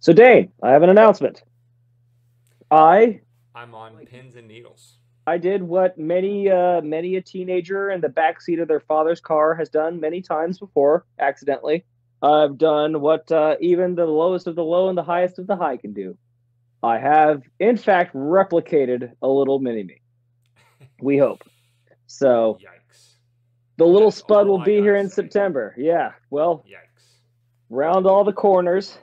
So, Dane, I have an announcement. I I'm on pins and needles. I did what many a teenager in the backseat of their father's car has done many times before, accidentally. I've done what even the lowest of the low and the highest of the high can do. I have, in fact, replicated a little mini me. We hope. So Yikes. the little That's spud all will I be here gotta in say. September. Yeah. Well, Yikes. round all the corners,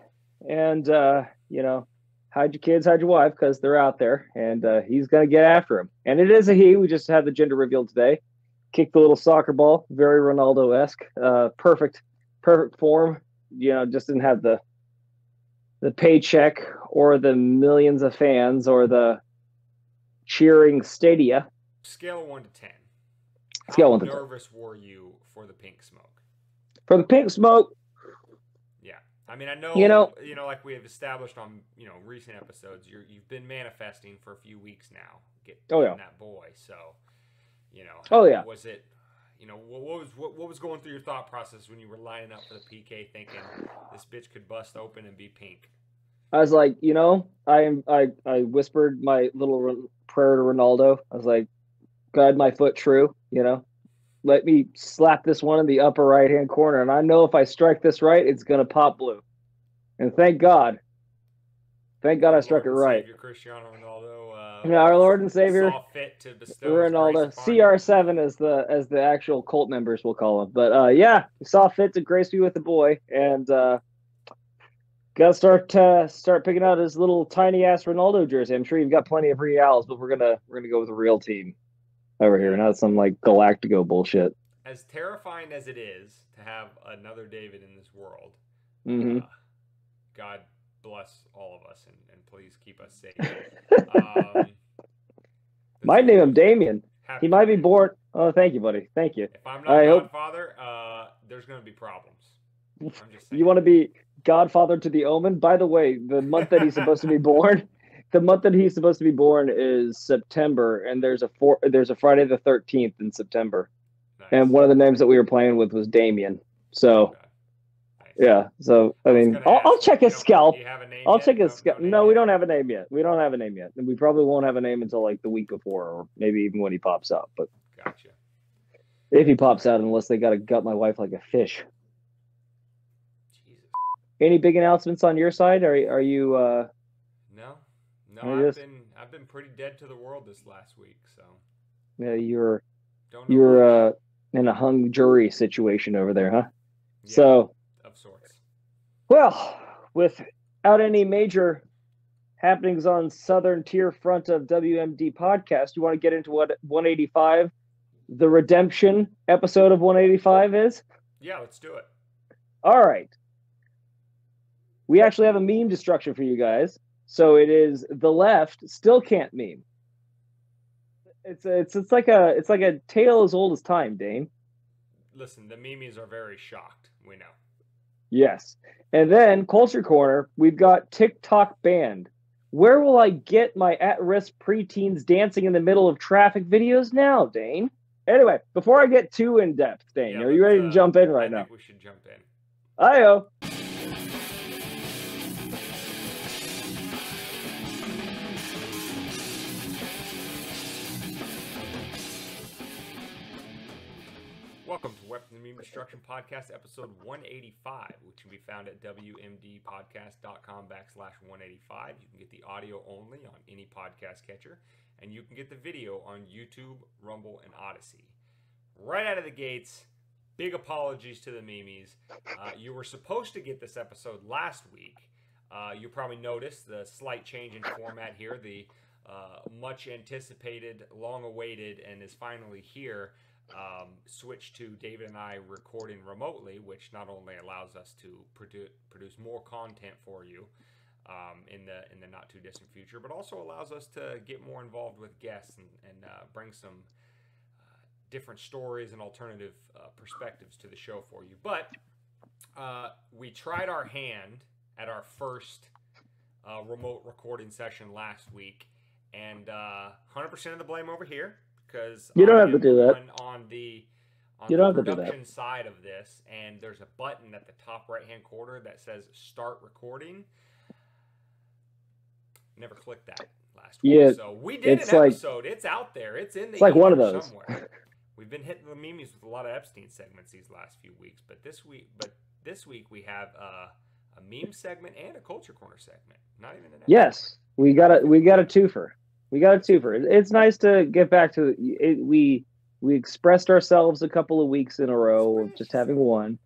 and hide your kids, hide your wife, because they're out there, and he's gonna get after him. And it is a he. We just had the gender reveal today. Kicked the little soccer ball, very Ronaldo esque. Perfect form. Just didn't have the paycheck or the millions of fans or the cheering stadia. Scale of 1 to 10. Let's go How on to 10. nervous were you for the pink smoke? For the pink smoke, Yeah. I mean, I you know, like we have established on, recent episodes, you've been manifesting for a few weeks now, oh yeah, getting that boy. So, oh yeah. was it, what was going through your thought process when you were lining up for the PK thinking this bitch could bust open and be pink? I was like, I whispered my little prayer to Ronaldo. I was like, guide my foot true, let me slap this one in the upper right hand corner. And I know if I strike this right, it's going to pop blue. And thank God I Our struck Lord it and right. Savior Cristiano Ronaldo Our Lord and Savior, saw fit to bestow his grace Ronaldo, upon you. CR7 as the actual cult members will call him. But yeah, saw fit to grace me with the boy. And got to start picking out his little tiny ass Ronaldo jersey. I'm sure you've got plenty of Reals, but we're gonna go with a real team over here, Yeah. not some like Galactico bullshit. As terrifying as it is to have another David in this world, Mm-hmm. uh, God bless all of us and please keep us safe. Um, let's Might hear name him news, man. Damien. He Happy might be birthday. born. Oh, thank you, buddy. Thank you. If I'm not I hope Godfather, there's going to be problems. I'm just saying. you want to be godfather to the Omen. By the way, the month that he's supposed to be born, the month that he's supposed to be born is September, and there's a Friday the 13th in September, and Nice. one of the names that we were playing with was Damien. So Okay. Nice. yeah, so I I was mean, gonna I'll ask, check you his don't do scalp. you have a name I'll yet? check his No, scalp. no name No, we yet. don't have a name yet. We don't have a name yet, and we probably won't have a name until like the week before, or maybe even when he pops up. But Gotcha. if he pops out, unless they got to gut my wife like a fish. Jesus. Any big announcements on your side? Are you No, no, are I've just been pretty dead to the world this last week, so you're don't know much. you're in a hung jury situation over there, huh? Yeah, So, of sorts. well, without any major happenings on southern tier front of WMD podcast, you want to get into what 185, the redemption episode of 185 is? Yeah, let's do it. All right. We actually have a meme destruction for you guys. So it is the left still can't meme. It's like a tale as old as time, Dane. Listen, the memes are very shocked. We know. Yes. And then Culture Corner, we've got TikTok banned. Where will I get my at-risk preteens dancing in the middle of traffic videos now, Dane? Anyway, before I get too in depth, Dane, Yeah, are you ready to jump in right I now? think we should jump in. Ayo. Welcome to Weapons and Meme Destruction Podcast, episode 185, which can be found at wmdpodcast.com/185. You can get the audio only on any podcast catcher, and you can get the video on YouTube, Rumble, and Odyssey. Right out of the gates, big apologies to the memes. You were supposed to get this episode last week. You probably noticed the slight change in format here, the much anticipated, long awaited, and is finally here. Switch to David and I recording remotely, which not only allows us to produce more content for you in the not too distant future, but also allows us to get more involved with guests and bring some different stories and alternative perspectives to the show for you. But we tried our hand at our first remote recording session last week, and 100% of the blame over here. Because You don't I have to am the do that. one on the You don't have to do that. production side of this, and there's a button at the top right hand corner that says start recording. Never clicked that last week. Yeah, So we did an it's like episode. It's out there. It's in the it's like one of ether those. somewhere. We've been hitting the memes with a lot of Epstein segments these last few weeks, but this week we have a meme segment and a culture corner segment. Not even an episode. Yes, we got a twofer. We got a twofer. It's nice to get back to it. We expressed ourselves a couple of weeks in a row of just having one,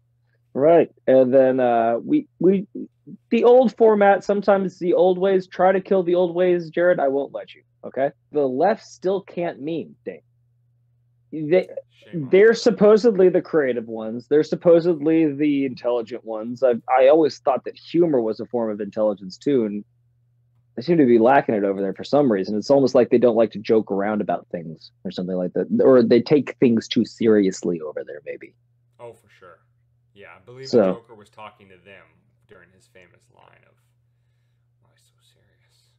right? And then we the old format. Sometimes the old ways try to kill the old ways. Jared, I won't let you. Okay, the left still can't meme, Dave. They're supposedly the creative ones. They're supposedly the intelligent ones. I always thought that humor was a form of intelligence too, and they seem to be lacking it over there for some reason. It's almost like they don't like to joke around about things or something like that, or they take things too seriously over there, maybe. Oh, for sure. Yeah, I believe So- the Joker was talking to them during his famous line of, "Why so serious?"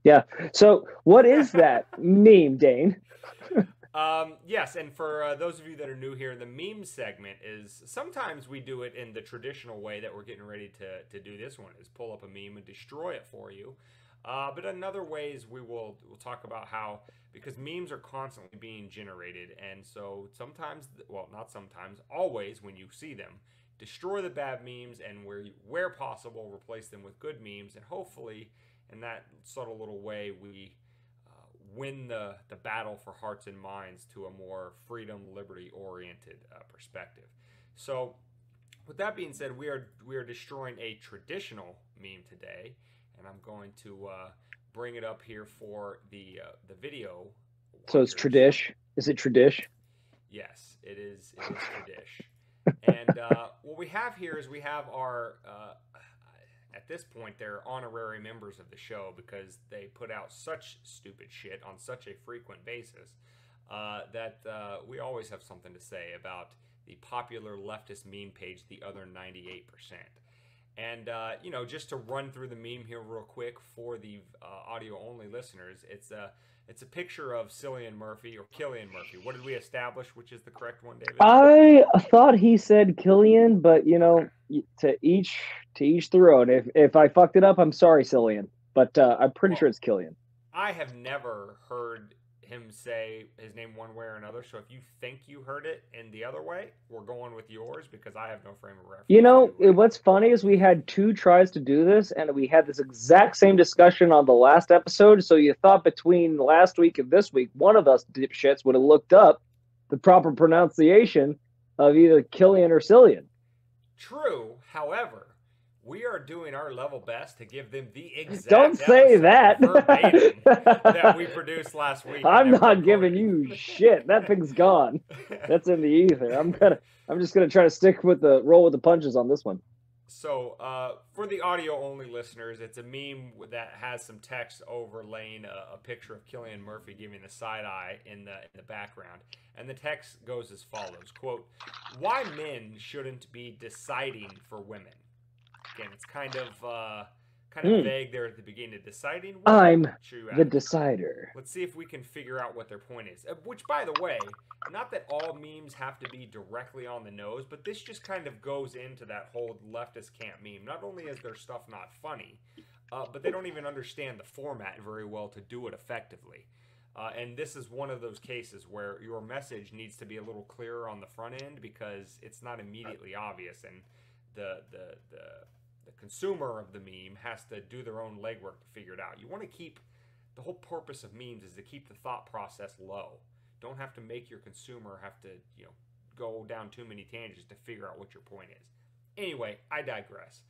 Yeah. So, what is that meme, Dane? Yes, and for those of you that are new here, the meme segment is sometimes we do it in the traditional way that we're getting ready to do this one, is pull up a meme and destroy it for you. But in other ways, we'll talk about how, because memes are constantly being generated, and so sometimes, well, not sometimes, always when you see them, destroy the bad memes, and where possible, replace them with good memes, and hopefully, in that subtle little way, we win the battle for hearts and minds to a more freedom, liberty-oriented perspective. So, with that being said, we are destroying a traditional meme today, and I'm going to bring it up here for the video. So it's tradish. Is it tradish? Yes, it is tradish. And what we have here is we have our at this point, they're honorary members of the show because they put out such stupid shit on such a frequent basis that we always have something to say about the popular leftist meme page, The Other 98%. And, just to run through the meme here real quick for the audio-only listeners, it's a picture of Cillian Murphy, or Killian Murphy. What did we establish, which is the correct one, David? I thought he said Killian, but, to each their own. If I fucked it up, I'm sorry, Cillian. But I'm pretty sure it's Killian. I have never heard him say his name one way or another, so if you think you heard it in the other way, we're going with yours because I have no frame of reference. What's funny is we had 2 tries to do this, and we had this exact same discussion on the last episode, so you thought between last week and this week, one of us dipshits would have looked up the proper pronunciation of either Killian or Cillian. True, however, we are doing our level best to give them the exact Don't say that. verbatim that we produced last week. I'm not giving you shit. That thing's gone. That's in the ether. I'm just gonna try to roll with the punches on this one. So, for the audio-only listeners, it's a meme that has some text overlaying a picture of Cillian Murphy giving the side eye in the background, and the text goes as follows: "Quote, why men shouldn't be deciding for women." Again, it's kind of vague there at the beginning. Deciding what? I'm the decider. Let's see if we can figure out what their point is. Which, by the way, not that all memes have to be directly on the nose, but this just kind of goes into that whole leftist can't meme. Not only is their stuff not funny, but they don't even understand the format very well to do it effectively. And this is one of those cases where your message needs to be a little clearer on the front end because it's not immediately obvious, and the consumer of the meme has to do their own legwork to figure it out. You want to keep the whole purpose of memes is to keep the thought process low. Don't have to make your consumer have to go down too many tangents to figure out what your point is. Anyway, I digress.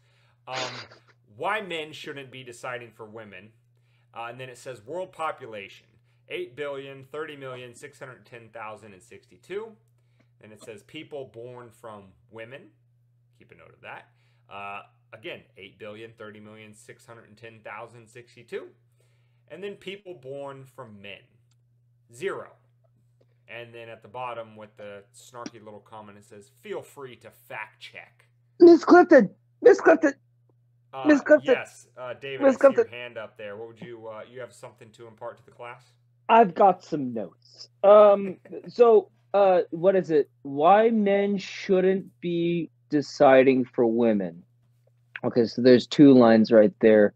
Why men shouldn't be deciding for women, and then it says world population 8,030,610,062. Then it says people born from women. Keep a note of that. Again, 8,030,610,062. And then people born from men. 0. And then at the bottom with the snarky little comment, it says, feel free to fact check. Miss Clifton! Miss Clifton! Yes, David, I see your hand up there. What would you have something to impart to the class? I've got some notes. What is it? Why men shouldn't be deciding for women. Okay, so there's 2 lines right there.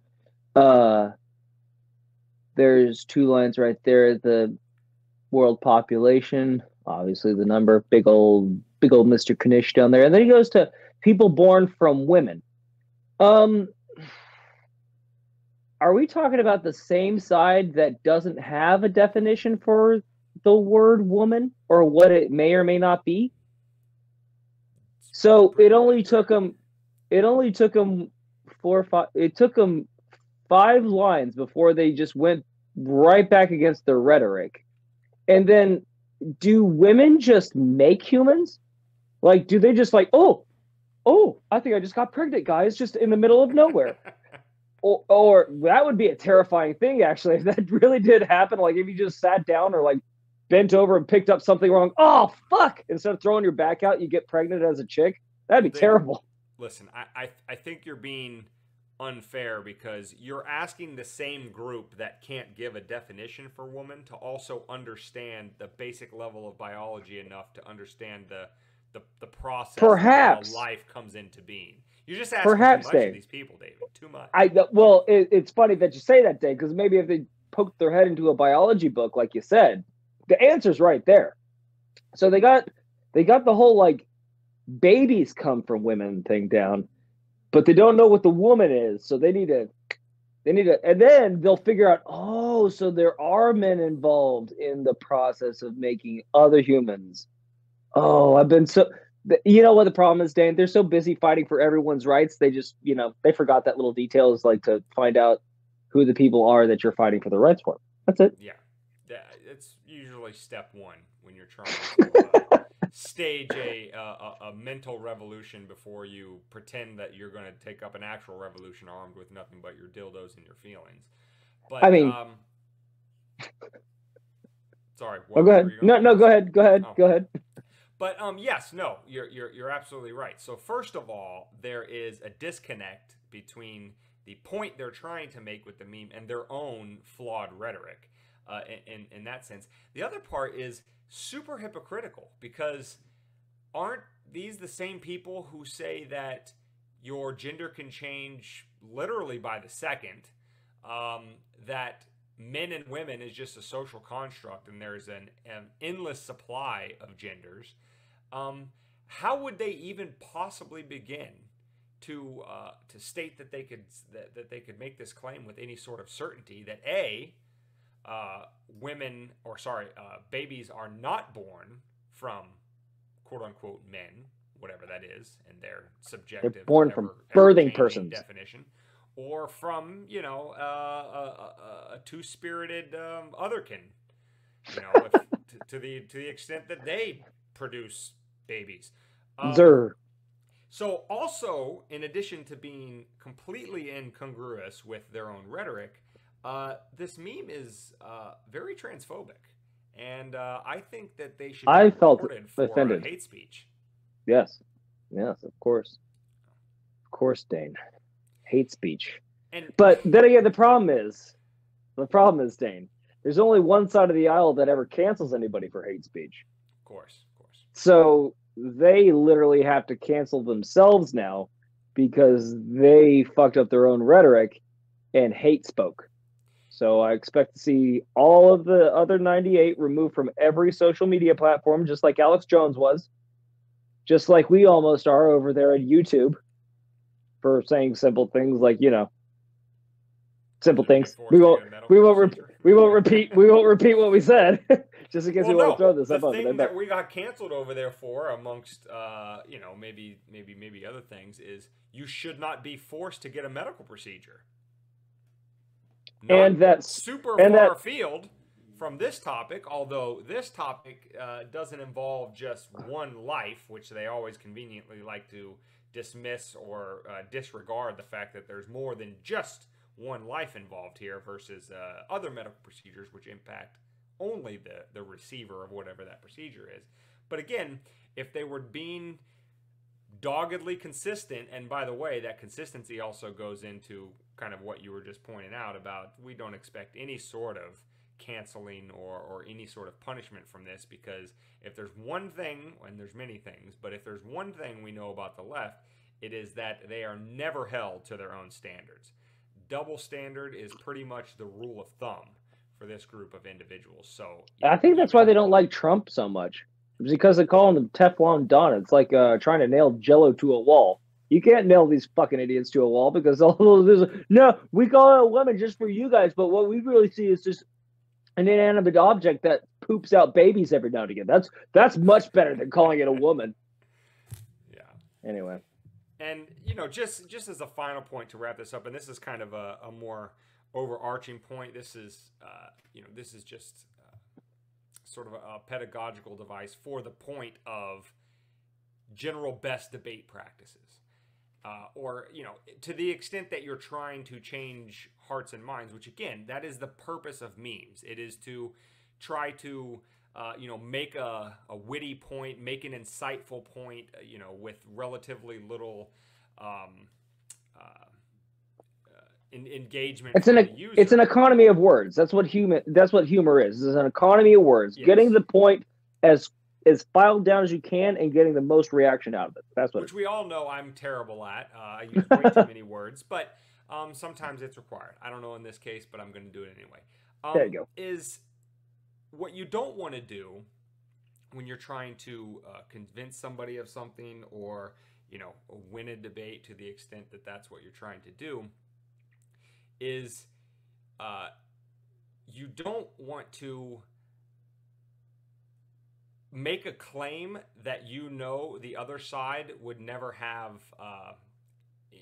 Uh, there's two lines right there. The world population, obviously the number, big old Mr. Knish down there. And then he goes to people born from women. Um, are we talking about the same side that doesn't have a definition for the word woman or what it may or may not be? So it only took them 4 or 5, it took them 5 lines before they just went right back against the rhetoric. And then do women just make humans? Like, do they just like, oh, I think I just got pregnant, guys, just in the middle of nowhere? Or that would be a terrifying thing, actually, if that really did happen. Like, if you just sat down or like bent over and picked up something wrong, oh, fuck, instead of throwing your back out, you get pregnant as a chick. That'd be Well, David, terrible. listen, I think you're being unfair because you're asking the same group that can't give a definition for woman to also understand the basic level of biology enough to understand the process of how Perhaps, life comes into being. You're just asking too perhaps, much of Dave. these people, David. Too much. Well, it's funny that you say that, Dave, because maybe if they poked their head into a biology book, like you said, the answer's right there. So they got the whole like babies come from women thing down, but they don't know what the woman is. So they need to, and then they'll figure out, oh, so there are men involved in the process of making other humans. Oh, I've been so, you know what the problem is, Dan? They're so busy fighting for everyone's rights. They just, they forgot that little detail is like to find out who the people are that you're fighting for the rights for. That's it. Yeah, it's usually step one when you're trying to stage a mental revolution before you pretend that you're going to take up an actual revolution armed with nothing but your dildos and your feelings. I But mean, sorry, oh, what go were ahead. you going? No, What were no, you saying? go ahead. Oh, Go ahead. but yes, no, you're absolutely right. So first of all, there is a disconnect between the point they're trying to make with the meme and their own flawed rhetoric. In that sense, the other part is super hypocritical because aren't these the same people who say that your gender can change literally by the second? That men and women is just a social construct and there's an endless supply of genders. Um, how would they even possibly begin to state that they could make this claim with any sort of certainty that women or sorry babies are not born from quote unquote men, whatever that is, and their They're subjective, born from ever birthing changing persons. definition, or from a two spirited otherkin, if to the extent that they produce babies. Um, Zer. so also, in addition to being completely incongruous with their own rhetoric, this meme is very transphobic, and I think that they should be I felt reported for offended. hate speech. Yes. Yes, of course. Of course, Dane. Hate speech. And But then again, the problem is, Dane, there's only one side of the aisle that ever cancels anybody for hate speech. of course, So they literally have to cancel themselves now because they fucked up their own rhetoric and hate spoke. So I expect to see all of the other 98 removed from every social media platform, just like Alex Jones was, just like we almost are over there at YouTube for saying simple things like, simple should we be things. forced to get a medical procedure? We won't repeat what we said, just in case Well, you want to no. throw this The up on thing it. that we got canceled over there for, amongst maybe other things, is you should not be forced to get a medical procedure. Not And that's super and far that afield from this topic, although this topic doesn't involve just one life, which they always conveniently like to dismiss or disregard the fact that there's more than just one life involved here versus other medical procedures which impact only the receiver of whatever that procedure is. But again, if they were being doggedly consistent, and by the way, that consistency also goes into kind of what you were just pointing out about we don't expect any sort of canceling or any sort of punishment from this, because if there's one thing, and there's many things, but if there's one thing we know about the left, it is that they are never held to their own standards. double standard is pretty much the rule of thumb for this group of individuals. So I think that's why they don't like Trump so much. It's because they call him Teflon Don. It's like trying to nail Jello to a wall. You can't nail these fucking idiots to a wall because no, we call it a woman just for you guys, but what we really see is just an inanimate object that poops out babies every now and again. That's much better than calling it a woman. Yeah. Anyway. And, just as a final point to wrap this up, and this is kind of a more overarching point, this is, this is just sort of a pedagogical device for the point of general best debate practices. Or, to the extent that you're trying to change hearts and minds, which, again, that is the purpose of memes. It is to try to, make a witty point, make an insightful point, with relatively little engagement. It's an economy of words. That's what humor is. It's an economy of words. Yes. Getting the point as filed down as you can and getting the most reaction out of it. That's what. Which we all know I'm terrible at. I use way too many words, but sometimes it's required. I don't know in this case, but I'm going to do it anyway. There you go. Is what you don't want to do when you're trying to convince somebody of something, or win a debate to the extent that that's what you're trying to do, is you don't want to make a claim that the other side would never have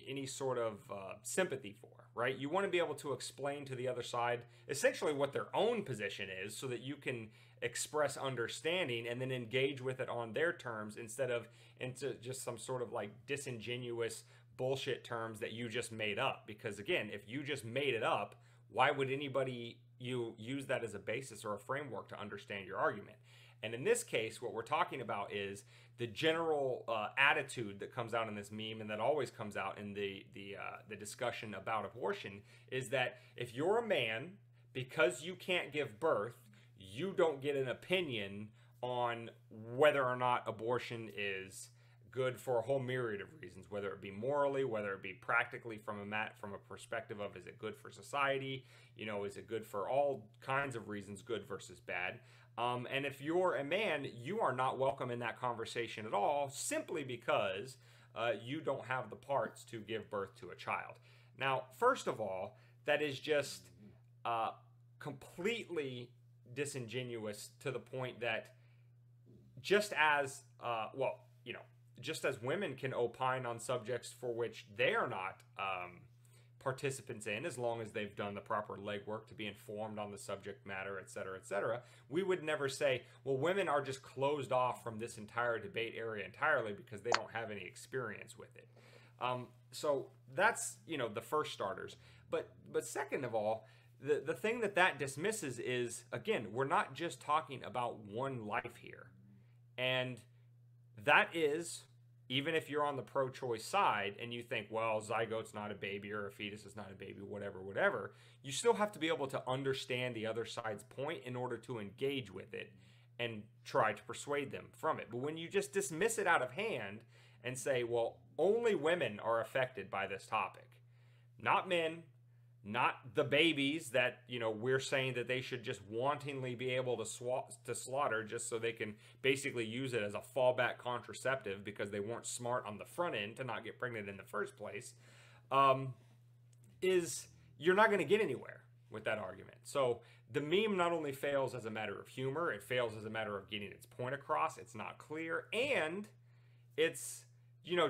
any sort of sympathy for, right? You want to be able to explain to the other side essentially what their own position is so that you can express understanding and then engage with it on their terms instead of into just some sort of like disingenuous bullshit terms that you just made up. Because again, if you just made it up, why would anybody use that as a basis or a framework to understand your argument? And in this case, what we're talking about is the general attitude that comes out in this meme, and that always comes out in the discussion about abortion, is that if you're a man, because you can't give birth, you don't get an opinion on whether or not abortion is good for a whole myriad of reasons, whether it be morally, whether it be practically from a perspective of, is it good for society? Is it good for all kinds of reasons, good versus bad? And if you're a man, you are not welcome in that conversation at all, simply because you don't have the parts to give birth to a child. Now, first of all, that is just completely disingenuous to the point that just as women can opine on subjects for which they are not participants in, as long as they've done the proper legwork to be informed on the subject matter, et cetera, we would never say, well, women are just closed off from this entire debate area entirely because they don't have any experience with it. So that's, the first starters. But second of all, the thing that dismisses is, again, we're not just talking about one life here. And that is, even if you're on the pro-choice side and you think, well, zygote's not a baby or a fetus is not a baby, whatever, you still have to be able to understand the other side's point in order to engage with it and try to persuade them from it. But when you just dismiss it out of hand and say, well, only women are affected by this topic, not men, not the babies that, we're saying that they should just wantonly be able to slaughter just so they can basically use it as a fallback contraceptive because they weren't smart on the front end to not get pregnant in the first place, is you're not going to get anywhere with that argument. So the meme not only fails as a matter of humor, it fails as a matter of getting its point across. It's not clear, and it's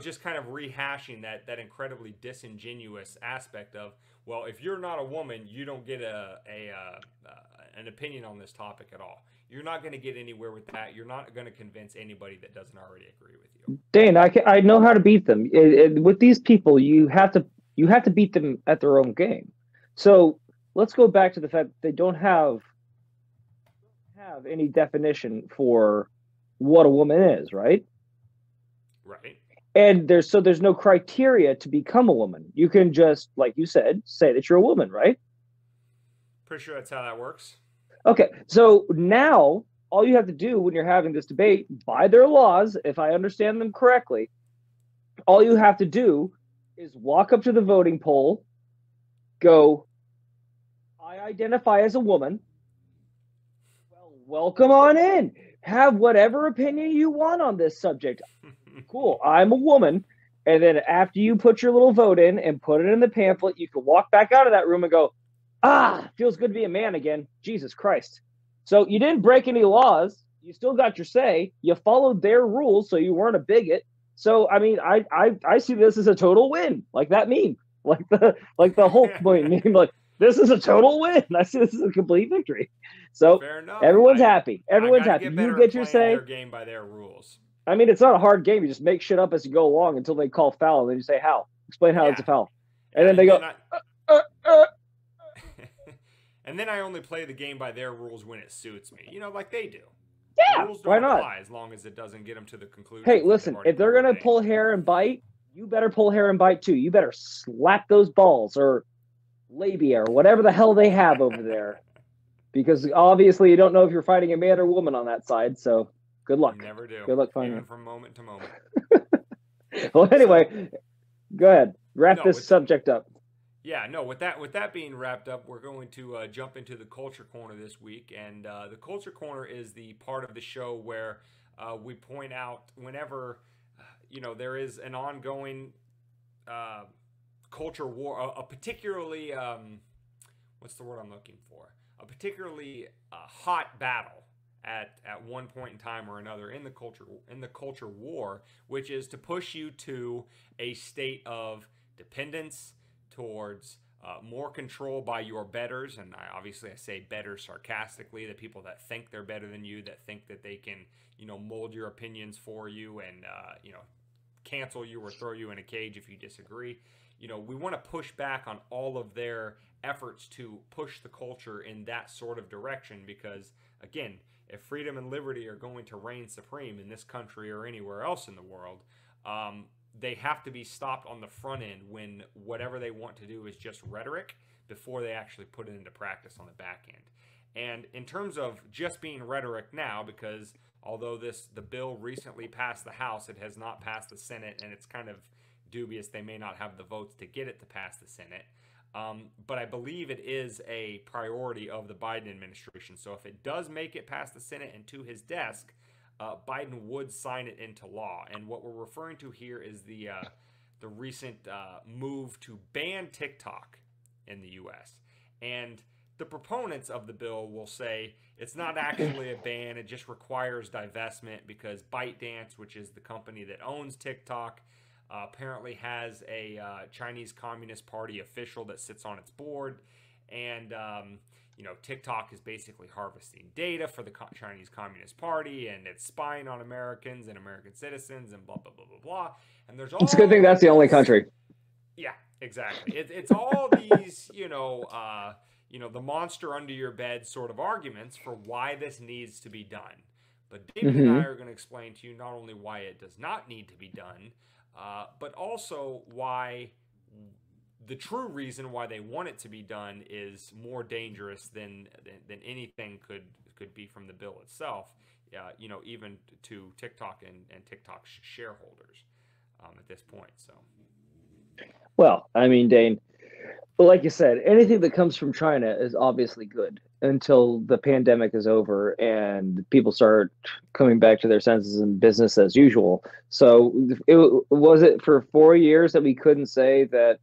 just kind of rehashing that incredibly disingenuous aspect of, well, if you're not a woman, you don't get an opinion on this topic at all. You're not going to get anywhere with that. You're not going to convince anybody that doesn't already agree with you. Dane, I know how to beat them. With these people, you have to beat them at their own game. So let's go back to the fact that they don't have any definition for what a woman is, right? Right. And there's no criteria to become a woman. You can just, like you said, say that you're a woman, right? Pretty sure that's how that works. Okay, so now all you have to do when you're having this debate, by their laws, if I understand them correctly, all you have to do is walk up to the voting poll, go, I identify as a woman. Well, welcome on in. Have whatever opinion you want on this subject. Cool. I'm a woman. And then after you put your little vote in and put it in the pamphlet, you can walk back out of that room and go, feels good to be a man again. Jesus Christ. So you didn't break any laws. You still got your say. You followed their rules, so you weren't a bigot. So I mean, I see this as a total win, like that meme, like the Hulk meme. Like this is a total win. I see this as a complete victory. So everyone's happy. Everyone's happy. You get your say. Their game by their rules. I mean, it's not a hard game. You just make shit up as you go along until they call foul, and then you say how. Explain how it's a foul, and then they go. And then I only play the game by their rules when it suits me. You know, like they do. Yeah, rules don't why not? Apply as long as it doesn't get them to the conclusion. Hey, listen, if they're going to pull hair and bite, you better pull hair and bite too. You better slap those balls or labia or whatever the hell they have over there. Because obviously you don't know if you're fighting a man or woman on that side, so good luck. You never do. Good luck finding Even from moment to moment. Well, anyway, go ahead. Wrap this subject up. Yeah, no, with that being wrapped up, we're going to jump into the Culture Corner this week. And the Culture Corner is the part of the show where we point out whenever, there is an ongoing culture war, a particularly, what's the word I'm looking for? A particularly hot battle at one point in time or another in the culture war, which is to push you to a state of dependence towards more control by your betters. And I say betters sarcastically, the people that think they're better than you, that think that they can, mold your opinions for you and, cancel you or throw you in a cage if you disagree. We want to push back on all of their efforts to push the culture in that sort of direction because, again, if freedom and liberty are going to reign supreme in this country or anywhere else in the world, they have to be stopped on the front end when whatever they want to do is just rhetoric before they actually put it into practice on the back end. And in terms of just being rhetoric now, because although the bill recently passed the House, it has not passed the Senate, and it's kind of dubious they may not have the votes to get it to pass the Senate. But I believe it is a priority of the Biden administration. So if it does make it past the Senate and to his desk, Biden would sign it into law. And what we're referring to here is the recent move to ban TikTok in the U.S. And the proponents of the bill will say it's not actually a ban. It just requires divestment because ByteDance, which is the company that owns TikTok, apparently has a Chinese Communist Party official that sits on its board. And TikTok is basically harvesting data for the Chinese Communist Party, and it's spying on Americans and American citizens, and blah blah blah blah blah. And there's all. It's a good thing that's the only country. Yeah, exactly. It's all these, the monster under your bed sort of arguments for why this needs to be done. But David and I are going to explain to you not only why it does not need to be done, but also why. The true reason why they want it to be done is more dangerous than anything could be from the bill itself. Even to TikTok and TikTok's shareholders at this point. So, well, I mean, Dane, like you said, anything that comes from China is obviously good until the pandemic is over and people start coming back to their senses and business as usual. So was it for 4 years that we couldn't say that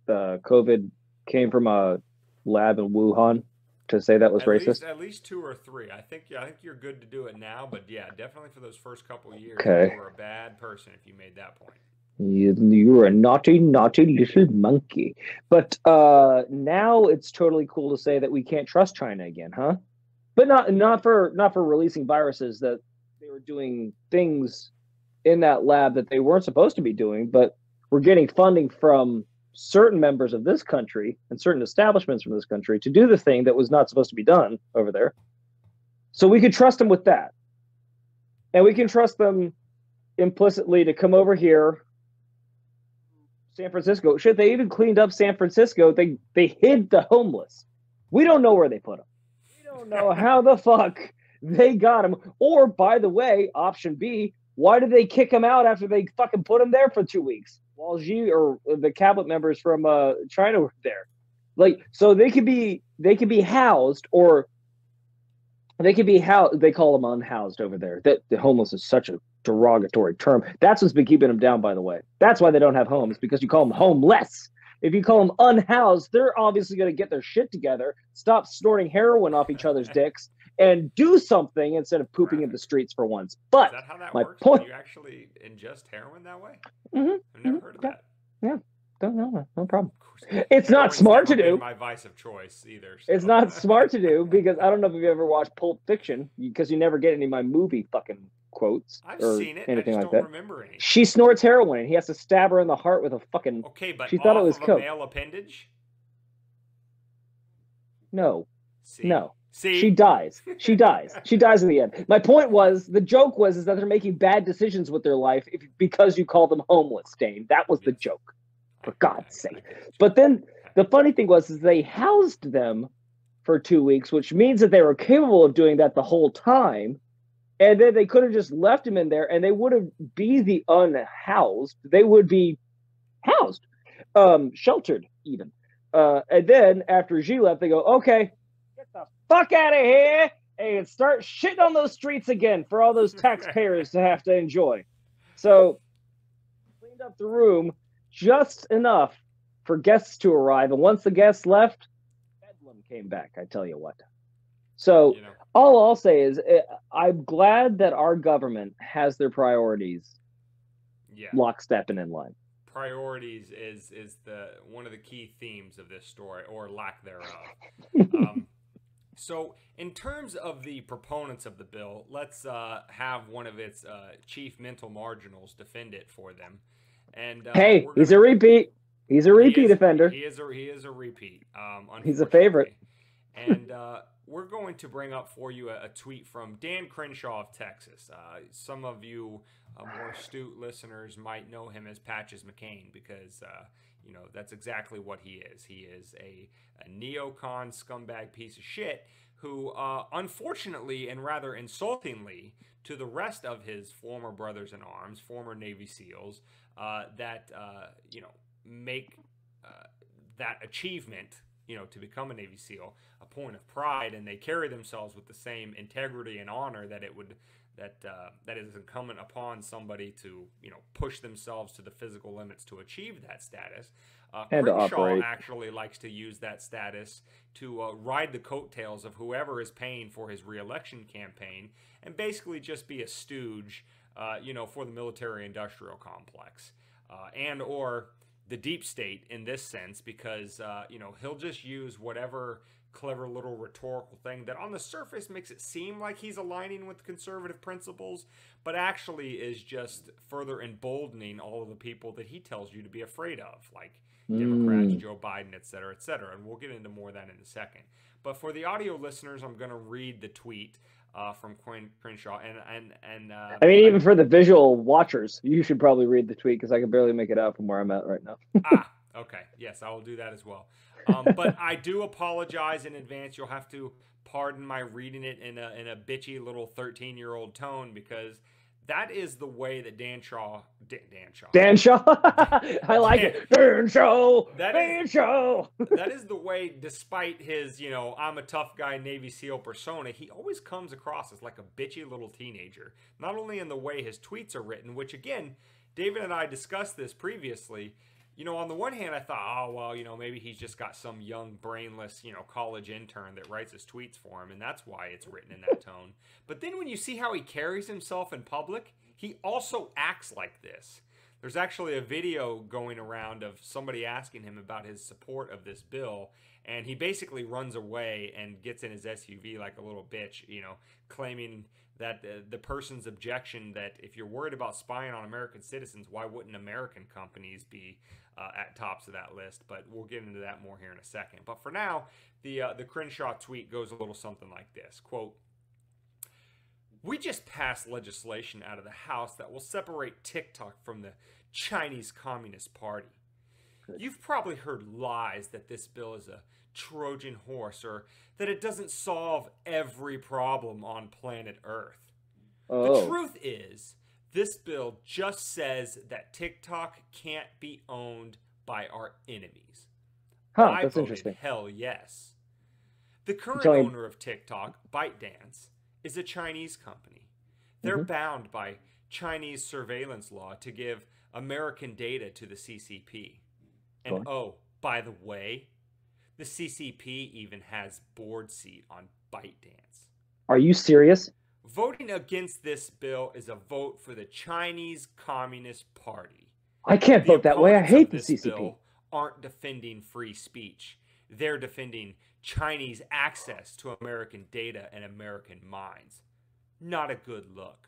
COVID came from a lab in Wuhan to say that was racist? At least 2 or 3. I think you're good to do it now, but yeah, definitely for those first couple of years, okay. You were a bad person if you made that point. You were a naughty, naughty little monkey. But now it's totally cool to say that we can't trust China again, huh? But not for releasing viruses, that they were doing things in that lab that they weren't supposed to be doing, but we're getting funding from certain members of this country and certain establishments from this country to do the thing that was not supposed to be done over there. So we could trust them with that. And we can trust them implicitly to come over here. San Francisco. Shit, they even cleaned up San Francisco. They hid the homeless. We don't know where they put them. We don't know how the fuck they got them. Or, by the way, option B, why did they kick them out after they fucking put them there for 2 weeks? while Xi or the cabinet members from China were there. Like, so they could be housed, or they could be housed. They call them unhoused over there. That the homeless is such a derogatory term. That's what's been keeping them down, by the way. That's why they don't have homes, because you call them homeless. If you call them unhoused, they're obviously going to get their shit together, stop snorting heroin off each other's dicks, and do something instead of pooping in the streets for once. But is that how that my works? point, Can you actually ingest heroin that way? mm-hmm, I've never heard of that. Yeah, don't know, no problem. It's not Heroin's smart to never been do. my vice of choice either. So. It's not smart to do, because I don't know if you've ever watched Pulp Fiction, because you never get any of my movie fucking quotes I've or seen it. anything I just like don't that. remember any. She snorts heroin, and he has to stab her in the heart with a fucking. Okay, but she thought it was of a coke. male appendage. No, See? no. See? She dies. She dies. She dies in the end. My point was, the joke was, is that they're making bad decisions with their life because you call them homeless, Dane. That was the joke, for God's sake. But then the funny thing was, is they housed them for 2 weeks, which means that they were capable of doing that the whole time. And then they could have just left him in there, and they wouldn't be the unhoused. They would be housed, sheltered even. And then after Xi left, they go, okay, get the fuck out of here and start shitting on those streets again for all those taxpayers to have to enjoy. So cleaned up the room just enough for guests to arrive. And once the guests left, Bedlam came back, I tell you what. So all I'll say is I'm glad that our government has their priorities lockstep and in line. Priorities is the one of the key themes of this story, or lack thereof. So in terms of the proponents of the bill, let's have one of its chief mental marginals defend it for them. And hey, he's a repeat. He's a repeat offender. He is a repeat. He's a favorite. And we're going to bring up for you a tweet from Dan Crenshaw of Texas. Some of you more astute listeners might know him as Patches McCain, because that's exactly what he is. He is a neocon scumbag piece of shit who, unfortunately and rather insultingly to the rest of his former brothers in arms, former Navy SEALs, that make that achievement, to become a Navy SEAL, a point of pride, and they carry themselves with the same integrity and honor that that is incumbent upon somebody to push themselves to the physical limits to achieve that status. And Crenshaw actually likes to use that status to ride the coattails of whoever is paying for his re-election campaign, and basically just be a stooge, for the military-industrial complex, and or the deep state in this sense, because he'll just use whatever clever little rhetorical thing that on the surface makes it seem like he's aligning with conservative principles, but actually is just further emboldening all of the people that he tells you to be afraid of, like Democrats, Joe Biden, et cetera, and we'll get into more of that in a second. But for the audio listeners, I'm going to read the tweet from Crenshaw, and I mean, even for the visual watchers, you should probably read the tweet, because I can barely make it out from where I'm at right now. Okay, yes, I will do that as well. But I do apologize in advance. You'll have to pardon my reading it in a bitchy little 13-year-old tone, because that is the way that Dan Shaw. I like it. Dan Shaw. That is the way, despite his, I'm a tough guy Navy SEAL persona, he always comes across as like a bitchy little teenager. Not only in the way his tweets are written, which again, David and I discussed this previously. On the one hand, I thought, oh, well, maybe he's just got some young, brainless, college intern that writes his tweets for him, and that's why it's written in that tone. But then when you see how he carries himself in public, he also acts like this. There's actually a video going around of somebody asking him about his support of this bill, and he basically runs away and gets in his SUV like a little bitch, claiming that the person's objection that if you're worried about spying on American citizens, why wouldn't American companies be at tops of that list? But we'll get into that more here in a second. But for now, the Crenshaw tweet goes a little something like this. Quote, "We just passed legislation out of the House that will separate TikTok from the Chinese Communist Party. You've probably heard lies that this bill is a Trojan horse, or that it doesn't solve every problem on planet Earth. The truth is This bill just says that TikTok can't be owned by our enemies. Huh, I that's voted interesting. hell yes. The current Tell me. owner of TikTok, ByteDance, is a Chinese company. They're Mhm. bound by Chinese surveillance law to give American data to the CCP. Go And on. oh, by the way, the CCP even has board seat on ByteDance. Are you serious? Voting against this bill is a vote for the Chinese Communist Party. I can't The vote that way. I opponents hate of the this CCP. bill aren't defending free speech. They're defending Chinese access to American data and American minds. Not a good look.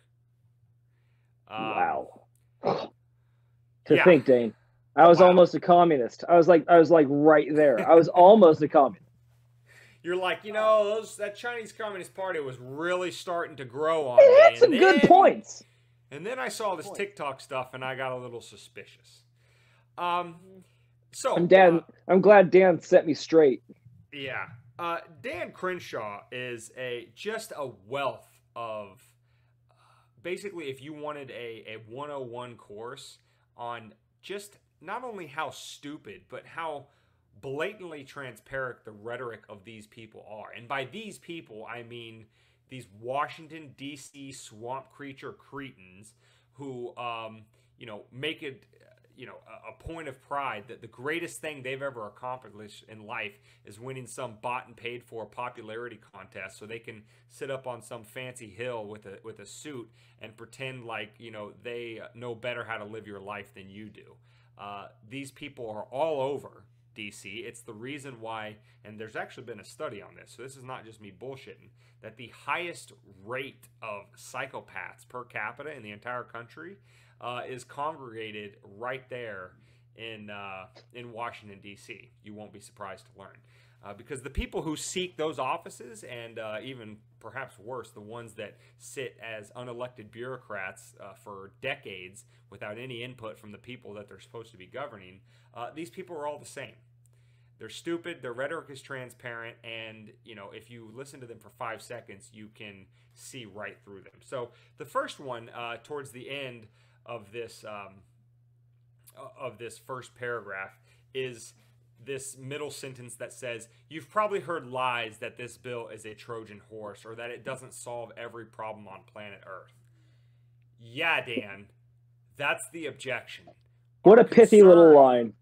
Wow. To Yeah. think, Dane. I was Wow. almost a communist. I was like right there. I was almost a communist. You're like, that Chinese Communist Party was really starting to grow on It me. had some good points. And then I saw this TikTok stuff, and I got a little suspicious. So I'm glad Dan set me straight. Yeah. Dan Crenshaw is just a wealth of basically, if you wanted a 101 course on just not only how stupid, but how blatantly transparent the rhetoric of these people are. And by these people, I mean these Washington, D.C. swamp creature cretins who, make it a point of pride that the greatest thing they've ever accomplished in life is winning some bought and paid for popularity contest so they can sit up on some fancy hill with a suit and pretend like they know better how to live your life than you do. These people are all over DC. It's the reason why, and there's actually been a study on this, so this is not just me bullshitting, that the highest rate of psychopaths per capita in the entire country is congregated right there in Washington, D.C. You won't be surprised to learn. Because the people who seek those offices, and even perhaps worse, the ones that sit as unelected bureaucrats for decades without any input from the people that they're supposed to be governing, these people are all the same. They're stupid, their rhetoric is transparent, and if you listen to them for 5 seconds, you can see right through them. So the first one, towards the end of this first paragraph, is this middle sentence that says, "You've probably heard lies that this bill is a Trojan horse or that it doesn't solve every problem on planet Earth." Yeah, Dan, that's the objection. What a pithy little line.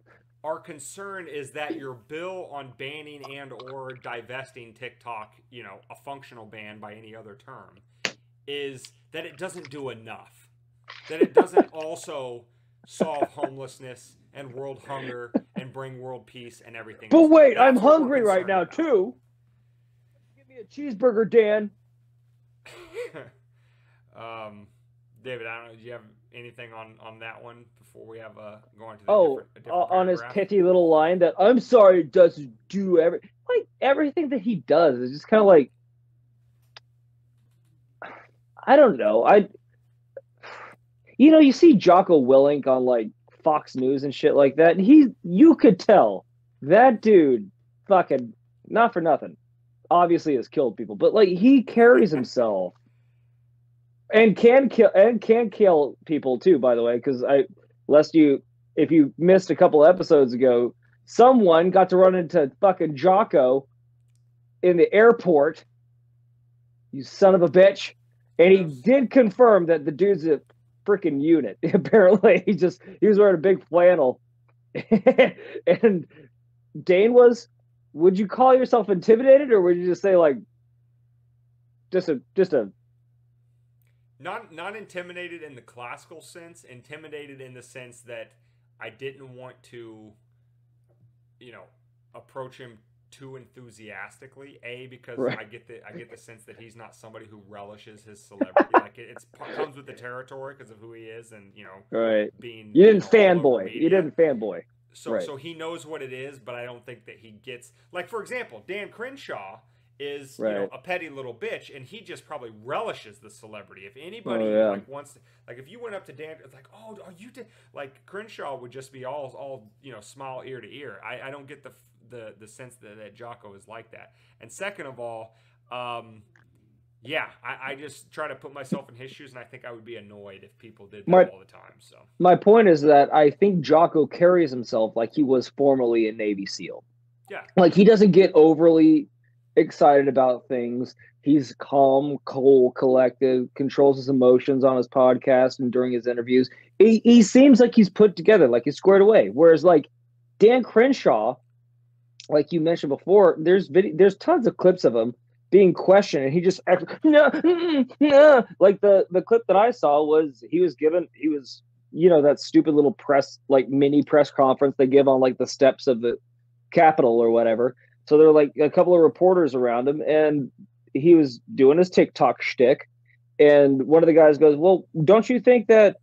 Our concern is that your bill on banning and or divesting TikTok, a functional ban by any other term, is that it doesn't do enough. That it doesn't also solve homelessness and world hunger and bring world peace and everything. But wait, I'm hungry right now too. Give me a cheeseburger, Dan. David, I don't know. Do you have anything on that one before we have go on to the different on his paragraph? pithy little line that I'm sorry it doesn't do everything that he does is just kind of like, I don't know. You see Jocko Willink on like Fox News and shit like that, and you could tell that dude fucking, not for nothing, obviously has killed people, but like he carries himself and can kill people too, by the way, because if you missed a couple episodes ago, someone got to run into fucking Jocko in the airport, you son of a bitch, and he did confirm that the dude's a freaking unit. Apparently he was wearing a big flannel. And Dane would you call yourself intimidated, or would you just say like just a not intimidated in the classical sense, intimidated in the sense that I didn't want to approach him too enthusiastically, because right. I get the sense that he's not somebody who relishes his celebrity. Like it comes with the territory because of who he is, and right. being you didn't fanboy. So right. So he knows what it is, but I don't think that he gets, like, for example, Dan Crenshaw is right. A petty little bitch, and he just probably relishes the celebrity. If anybody wants to, like, if you went up to Dan, it's like, oh, are you like Crenshaw would just be all smile ear to ear. I don't get the sense that Jocko is like that. And second of all, Yeah, I just try to put myself in his shoes, and I think I would be annoyed if people did My that all the time. So my point is that I think Jocko carries himself like he was formerly a Navy SEAL. yeah, Like he doesn't get overly excited about things. He's calm, cool, collected, controls his emotions on his podcast and during his interviews. He seems like he's put together, like he's squared away. Whereas like Dan Crenshaw, like you mentioned before, there's tons of clips of him being questioned, and he just acts, no, no. Like the clip that I saw was he was that stupid little press like mini press conference they give on like the steps of the Capitol or whatever. So there were like a couple of reporters around him, and he was doing his TikTok shtick. And one of the guys goes, "Well, don't you think that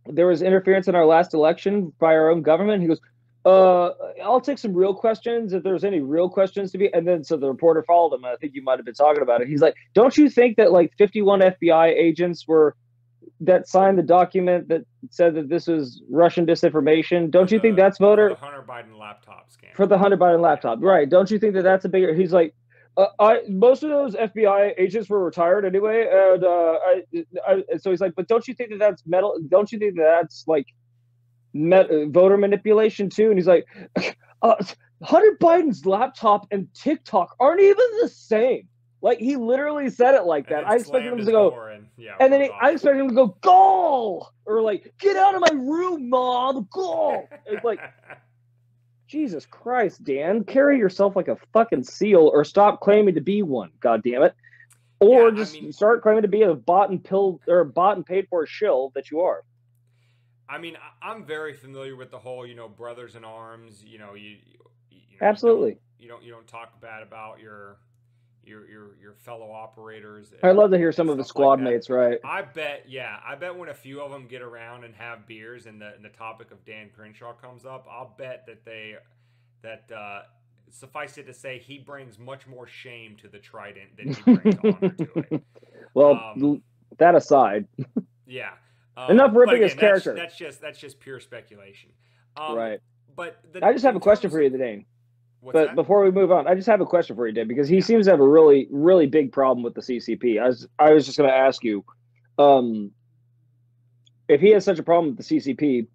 there was interference in our last election by our own government?" He goes, I'll take some real questions if there's any real questions to be. And then so the reporter followed him. I think you might have been talking about it. He's like, don't you think that like 51 FBI agents that signed the document that said that this was Russian disinformation? Don't you think that's for the Hunter Biden laptop scam? For the Hunter Biden laptop, right? Don't you think that that's a bigger? He's like, most of those FBI agents were retired anyway, and so he's like, but don't you think that that's metal? Don't you think that that's like voter manipulation too? And he's like, Hunter Biden's laptop and TikTok aren't even the same. Like he literally said it like that. I expected him to go, and then I expected him to go goal or like get out of my room, mom, goal. It's like, Jesus Christ, Dan, carry yourself like a fucking SEAL, or stop claiming to be one. God damn it, or start claiming to be a bought and paid for shill that you are. I mean, I'm very familiar with the whole, brothers in arms. You absolutely. You don't talk bad about your fellow operators. I'd love to hear some of his squad mates, right? I bet when a few of them get around and have beers and the topic of Dan Crenshaw comes up, I'll bet that suffice it to say, he brings much more shame to the Trident than he brings honor to it. Well, that aside, yeah. Enough ripping his character. That's just pure speculation. Right. But I just have a question for you, Dane. But before we move on, I just have a question for you, Dave, because he seems to have a really, really big problem with the CCP. I was just going to ask you, if he has such a problem with the CCP,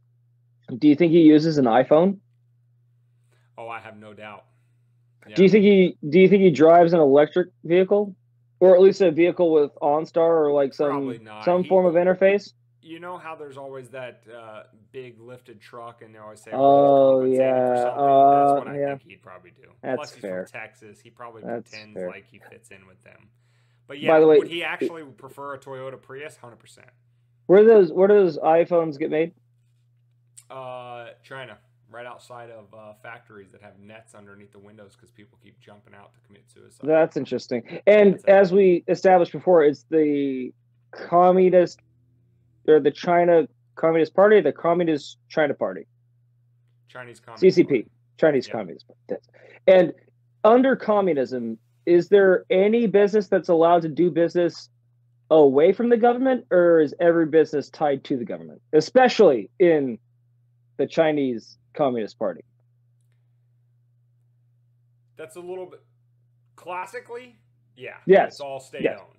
do you think he uses an iPhone? Oh, I have no doubt. Yeah. Do you think he drives an electric vehicle, or at least a vehicle with OnStar or like some form of interface? You know how there's always that big lifted truck, and they always say, "Oh yeah, that's what I think he'd probably do." That's Plus, he's fair. from Texas. He probably pretends like he fits in with them. But yeah, by the way, would he actually prefer a Toyota Prius? 100%. Where do those iPhones get made? China, right outside of factories that have nets underneath the windows because people keep jumping out to commit suicide. That's interesting. And as we established before, it's the communist. Or the China Communist Party, the Communist China Party. Chinese Communist CCP, Party. Chinese Communist Party. And under communism, is there any business that's allowed to do business away from the government, or is every business tied to the government, especially in the Chinese Communist Party? That's a little bit classically, yeah. Yes. It's all state-owned.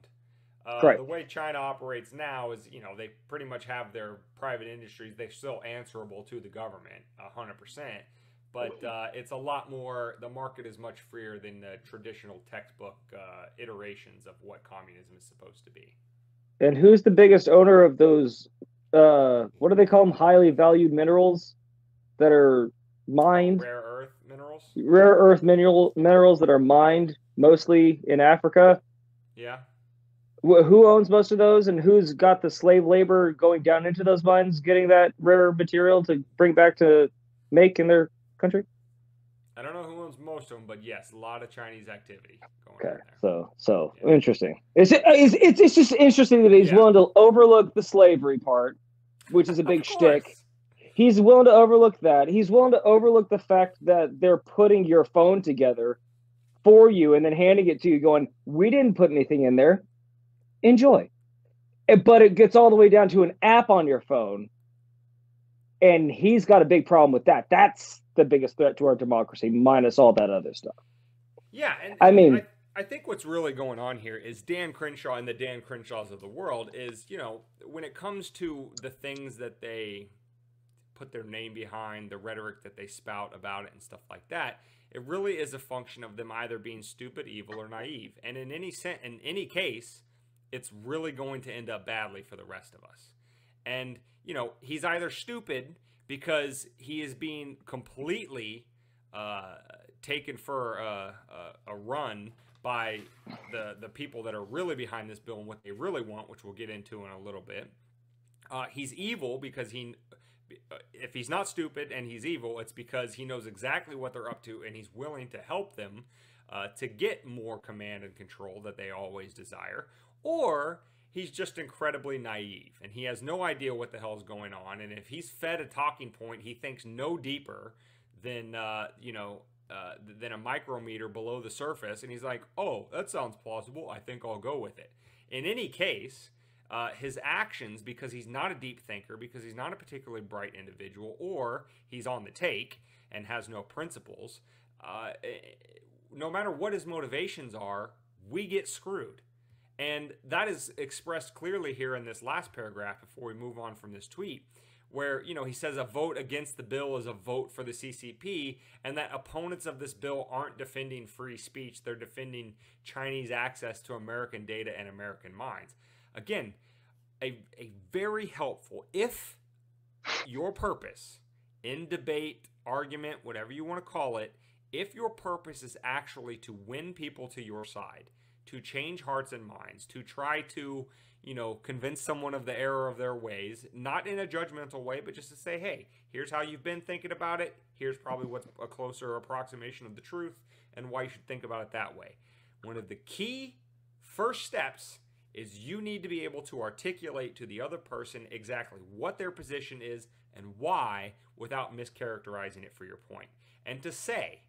Correct. The way China operates now is, they pretty much have their private industries. They're still answerable to the government, 100%. But it's a lot more. The market is much freer than the traditional textbook iterations of what communism is supposed to be. And who's the biggest owner of those? What do they call them? Highly valued minerals that are mined. Rare earth minerals. Rare earth minerals that are mined mostly in Africa. Yeah. Who owns most of those, and who's got the slave labor going down into those mines, getting that rare material to bring back to make in their country? I don't know who owns most of them, but yes, a lot of Chinese activity going on there. So interesting. It's just interesting that he's willing to overlook the slavery part, which is a big shtick. He's willing to overlook that. He's willing to overlook the fact that they're putting your phone together for you and then handing it to you going, we didn't put anything in there. Enjoy. But it gets all the way down to an app on your phone. And he's got a big problem with that. That's the biggest threat to our democracy, minus all that other stuff. Yeah. And I mean, I think what's really going on here is Dan Crenshaw and the Dan Crenshaws of the world is, you know, when it comes to the things that they put their name behind, the rhetoric that they spout about it and stuff like that, it really is a function of them either being stupid, evil, or naive. And in any case, it's really going to end up badly for the rest of us. And, you know, he's either stupid because he is being completely taken for a run by the people that are really behind this bill and what they really want, which we'll get into in a little bit. He's evil because if he's not stupid and he's evil, it's because he knows exactly what they're up to and he's willing to help them to get more command and control that they always desire. Or he's just incredibly naive and he has no idea what the hell is going on. And if he's fed a talking point, he thinks no deeper than, than a micrometer below the surface. And he's like, oh, that sounds plausible. I think I'll go with it. In any case, his actions, because he's not a deep thinker, because he's not a particularly bright individual, or he's on the take and has no principles, no matter what his motivations are, we get screwed. And that is expressed clearly here in this last paragraph before we move on from this tweet, where, you know, he says a vote against the bill is a vote for the CCP, and that opponents of this bill aren't defending free speech. They're defending Chinese access to American data and American minds. Again, a very helpful, if your purpose in debate, argument, whatever you want to call it, if your purpose is actually to win people to your side, to change hearts and minds, to try to, you know, convince someone of the error of their ways, not in a judgmental way, but just to say, hey, here's how you've been thinking about it. Here's probably what's a closer approximation of the truth and why you should think about it that way. One of the key first steps is you need to be able to articulate to the other person exactly what their position is and why without mischaracterizing it for your point. And to say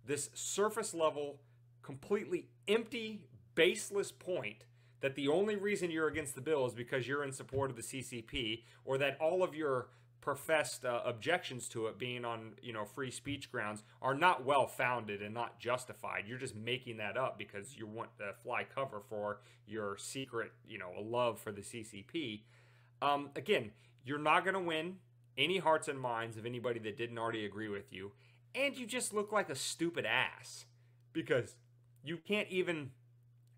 this surface level, completely empty, baseless point that the only reason you're against the bill is because you're in support of the CCP, or that all of your professed objections to it being on, you know, free speech grounds are not well founded and not justified. You're just making that up because you want to fly cover for your secret, you know, love for the CCP. Again, you're not going to win any hearts and minds of anybody that didn't already agree with you, and you just look like a stupid ass because you can't even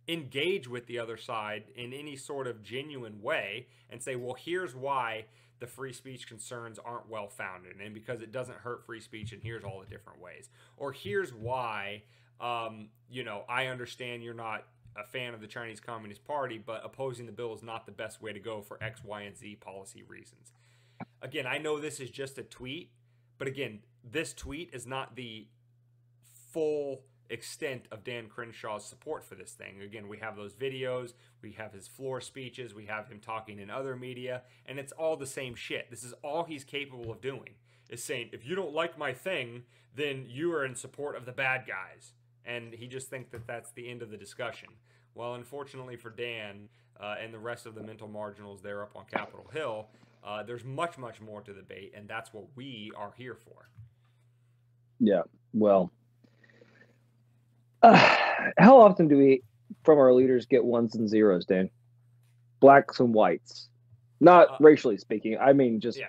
engage with the other side in any sort of genuine way and say, well, here's why the free speech concerns aren't well founded, and because it doesn't hurt free speech, and here's all the different ways. Or here's why, I understand you're not a fan of the Chinese Communist Party, but opposing the bill is not the best way to go for X, Y, and Z policy reasons. Again, I know this is just a tweet, but again, this tweet is not the full extent of Dan Crenshaw's support for this thing. Again, we have those videos, we have his floor speeches, we have him talking in other media, and it's all the same shit. This is all he's capable of doing, is saying, if you don't like my thing, then you are in support of the bad guys. And he just thinks that that's the end of the discussion. Well, unfortunately for Dan and the rest of the mental marginals there up on Capitol Hill, there's much, much more to the debate, and that's what we are here for. Yeah, well, how often do we, from our leaders, get ones and zeros, Dan? Blacks and whites. Not racially speaking. I mean, just,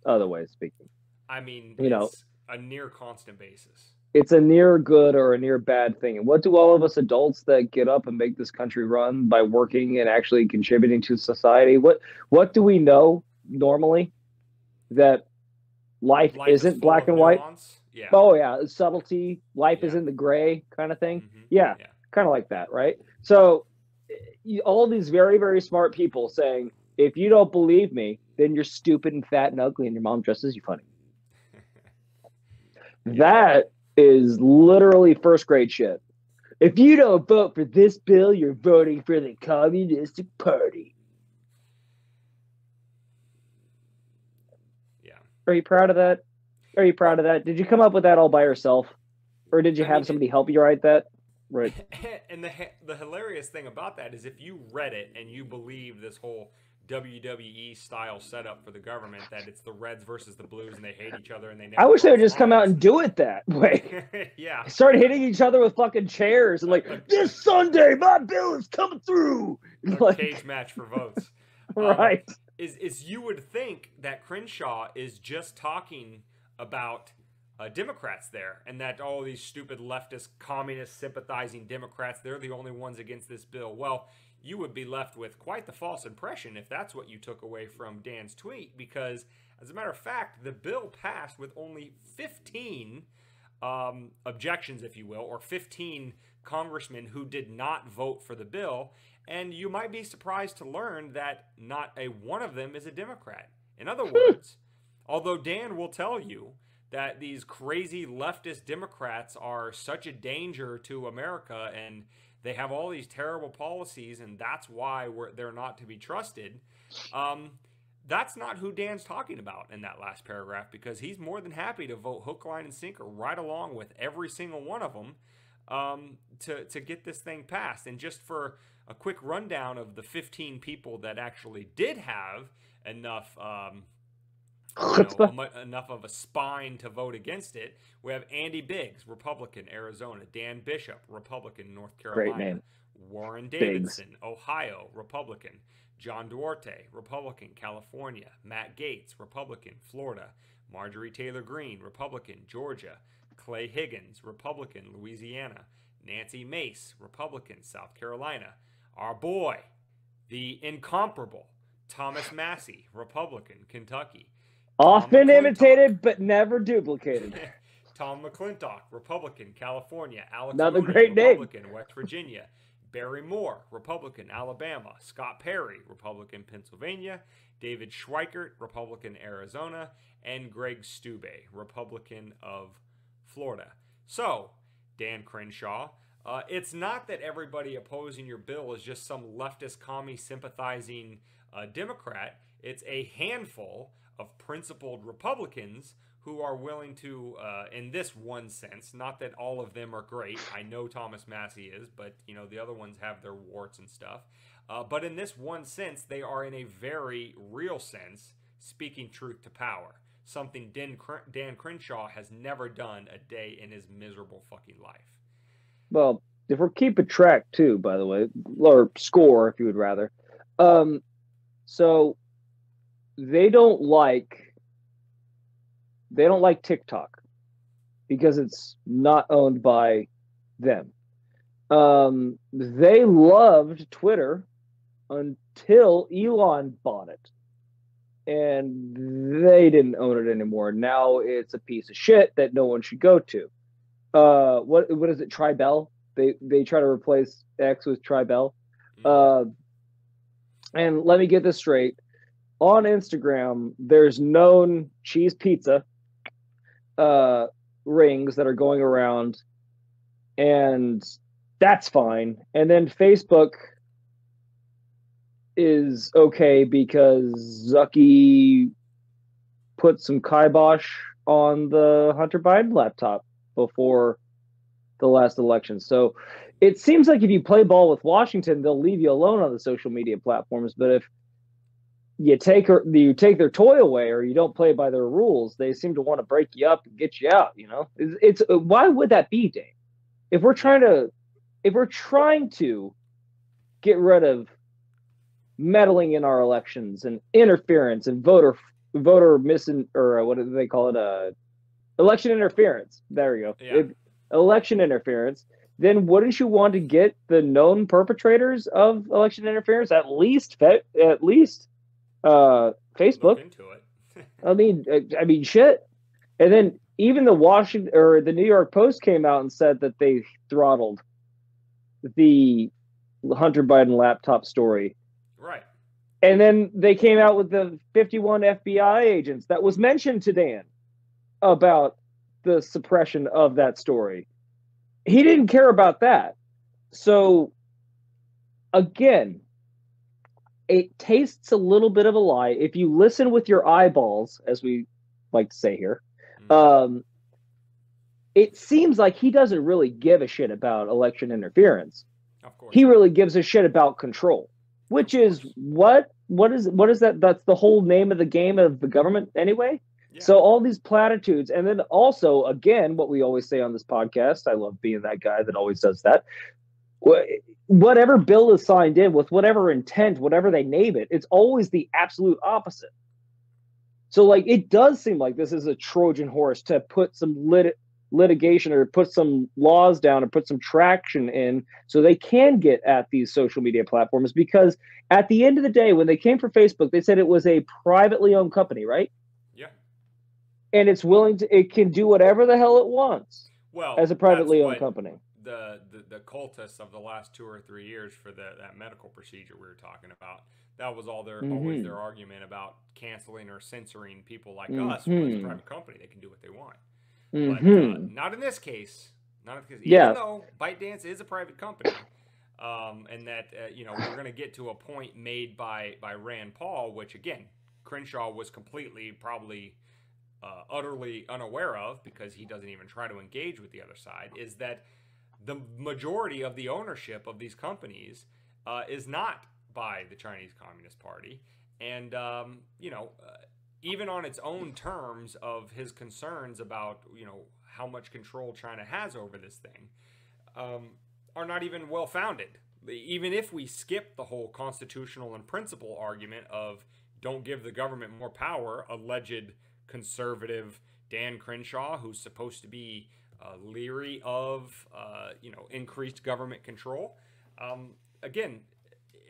other ways speaking. I mean, it's a near constant basis. It's a near good or a near bad thing. And what do all of us adults that get up and make this country run by working and actually contributing to society, what do we know normally? That life isn't black and white? Yeah. Oh, yeah. Subtlety. Life is in the gray kind of thing. Mm-hmm. Yeah. Kind of like that, right? So all these very, very smart people saying, if you don't believe me, then you're stupid and fat and ugly and your mom dresses you funny. That is literally first grade shit. If you don't vote for this bill, you're voting for the Communist Party. Yeah. Are you proud of that? Are you proud of that? Did you come up with that all by yourself? Or did you have somebody help you write that? Right. And the hilarious thing about that is if you read it and you believe this whole WWE style setup for the government, that it's the Reds versus the Blues and they hate each other and they never I wish they would cross just come out lines. and do it that way. Yeah. Start hitting each other with fucking chairs and like, this Sunday, my bill is coming through. A Like, cage match for votes. right. Is you would think that Crenshaw is just talking about Democrats there, and that all these stupid leftist, communist sympathizing Democrats, they're the only ones against this bill. Well, you would be left with quite the false impression if that's what you took away from Dan's tweet, because as a matter of fact, the bill passed with only 15 objections, if you will, or 15 congressmen who did not vote for the bill. And you might be surprised to learn that not a one of them is a Democrat. In other words, although Dan will tell you that these crazy leftist Democrats are such a danger to America and they have all these terrible policies and that's why they're not to be trusted, that's not who Dan's talking about in that last paragraph, because he's more than happy to vote hook, line, and sinker right along with every single one of them to get this thing passed. And just for a quick rundown of the 15 people that actually did have enough enough of a spine to vote against it, we have Andy Biggs, Republican, Arizona; Dan Bishop, Republican, North Carolina; Great name. Warren Davidson, Ohio, Republican; John Duarte, Republican, California; Matt Gaetz, Republican, Florida; Marjorie Taylor Greene, Republican, Georgia; Clay Higgins, Republican, Louisiana; Nancy Mace, Republican, South Carolina; our boy, the incomparable Thomas Massey, Republican, Kentucky; Often imitated, but never duplicated. Tom McClintock, Republican, California; Alex Another Mooney, great name. Republican, West Virginia; Barry Moore, Republican, Alabama; Scott Perry, Republican, Pennsylvania; David Schweikert, Republican, Arizona; and Greg Stube, Republican of Florida. So, Dan Crenshaw, it's not that everybody opposing your bill is just some leftist, commie, sympathizing Democrat. It's a handful of principled Republicans who are willing to, in this one sense, not that all of them are great. I know Thomas Massey is, but you know the other ones have their warts and stuff. But in this one sense, they are in a very real sense speaking truth to power. Something Dan Crenshaw has never done a day in his miserable fucking life. Well, if we're keeping track too, by the way, or score if you would rather. So they don't like TikTok because it's not owned by them. They loved Twitter until Elon bought it, and they didn't own it anymore. Now it's a piece of shit that no one should go to. What is it? Tribel. They try to replace X with Tribel. And let me get this straight. On Instagram, there's known cheese pizza rings that are going around, and that's fine. And then Facebook is okay because Zucky put some kibosh on the Hunter Biden laptop before the last election. So it seems like if you play ball with Washington, they'll leave you alone on the social media platforms. But if you take their toy away or you don't play by their rules, they seem to want to break you up and get you out. You know, it's why would that be, Dave? If we're trying to get rid of meddling in our elections and interference and voter missing, or what do they call it? Election interference. There you go. Yeah. Election interference. Then wouldn't you want to get the known perpetrators of election interference? At least Facebook. Look into it. I mean, shit. And then even the New York Post came out and said that they throttled the Hunter Biden laptop story. Right. And then they came out with the 51 FBI agents that was mentioned to Dan about the suppression of that story. He didn't care about that. So, again, it tastes a little bit of a lie. If you listen with your eyeballs, as we like to say here, it seems like he doesn't really give a shit about election interference. Of course. He really gives a shit about control, which is what what is that? That's the whole name of the game of the government anyway. Yeah. So all these platitudes, and then also again, what we always say on this podcast. I love being that guy that always does that. Whatever bill is signed in with whatever intent, whatever they name it, it's always the absolute opposite. So like it does seem like this is a Trojan horse to put some litigation or put some laws down and put some traction in so they can get at these social media platforms, because at the end of the day, when they came for Facebook, they said it was a privately owned company, right? Yeah. And it can do whatever the hell it wants. Well, as a privately owned company. The cultists of the last 2 or 3 years for that medical procedure we were talking about, that was always their argument about canceling or censoring people like us. Well, it's a private company; they can do what they want. But not in this case. Even though ByteDance is a private company, and that we're going to get to a point made by Rand Paul, which again Crenshaw was completely probably utterly unaware of, because he doesn't even try to engage with the other side, is that the majority of the ownership of these companies is not by the Chinese Communist Party. And, even on its own terms of his concerns about, how much control China has over this thing, are not even well-founded. Even if we skip the whole constitutional and principle argument of don't give the government more power, alleged conservative Dan Crenshaw, who's supposed to be leery of increased government control. Again,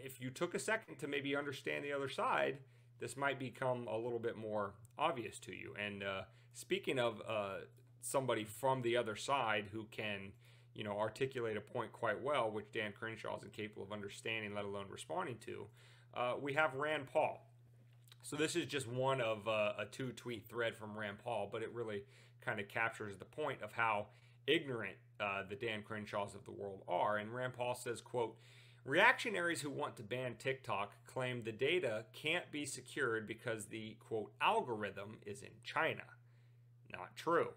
if you took a second to maybe understand the other side, this might become a little bit more obvious to you. And speaking of somebody from the other side who can articulate a point quite well, which Dan Crenshaw is incapable of understanding, let alone responding to, we have Rand Paul. So this is just one of a 2-tweet thread from Rand Paul, but it really kind of captures the point of how ignorant the Dan Crenshaws of the world are. And Rand Paul says, quote, "Reactionaries who want to ban TikTok claim the data can't be secured because the, quote, algorithm is in China. Not true.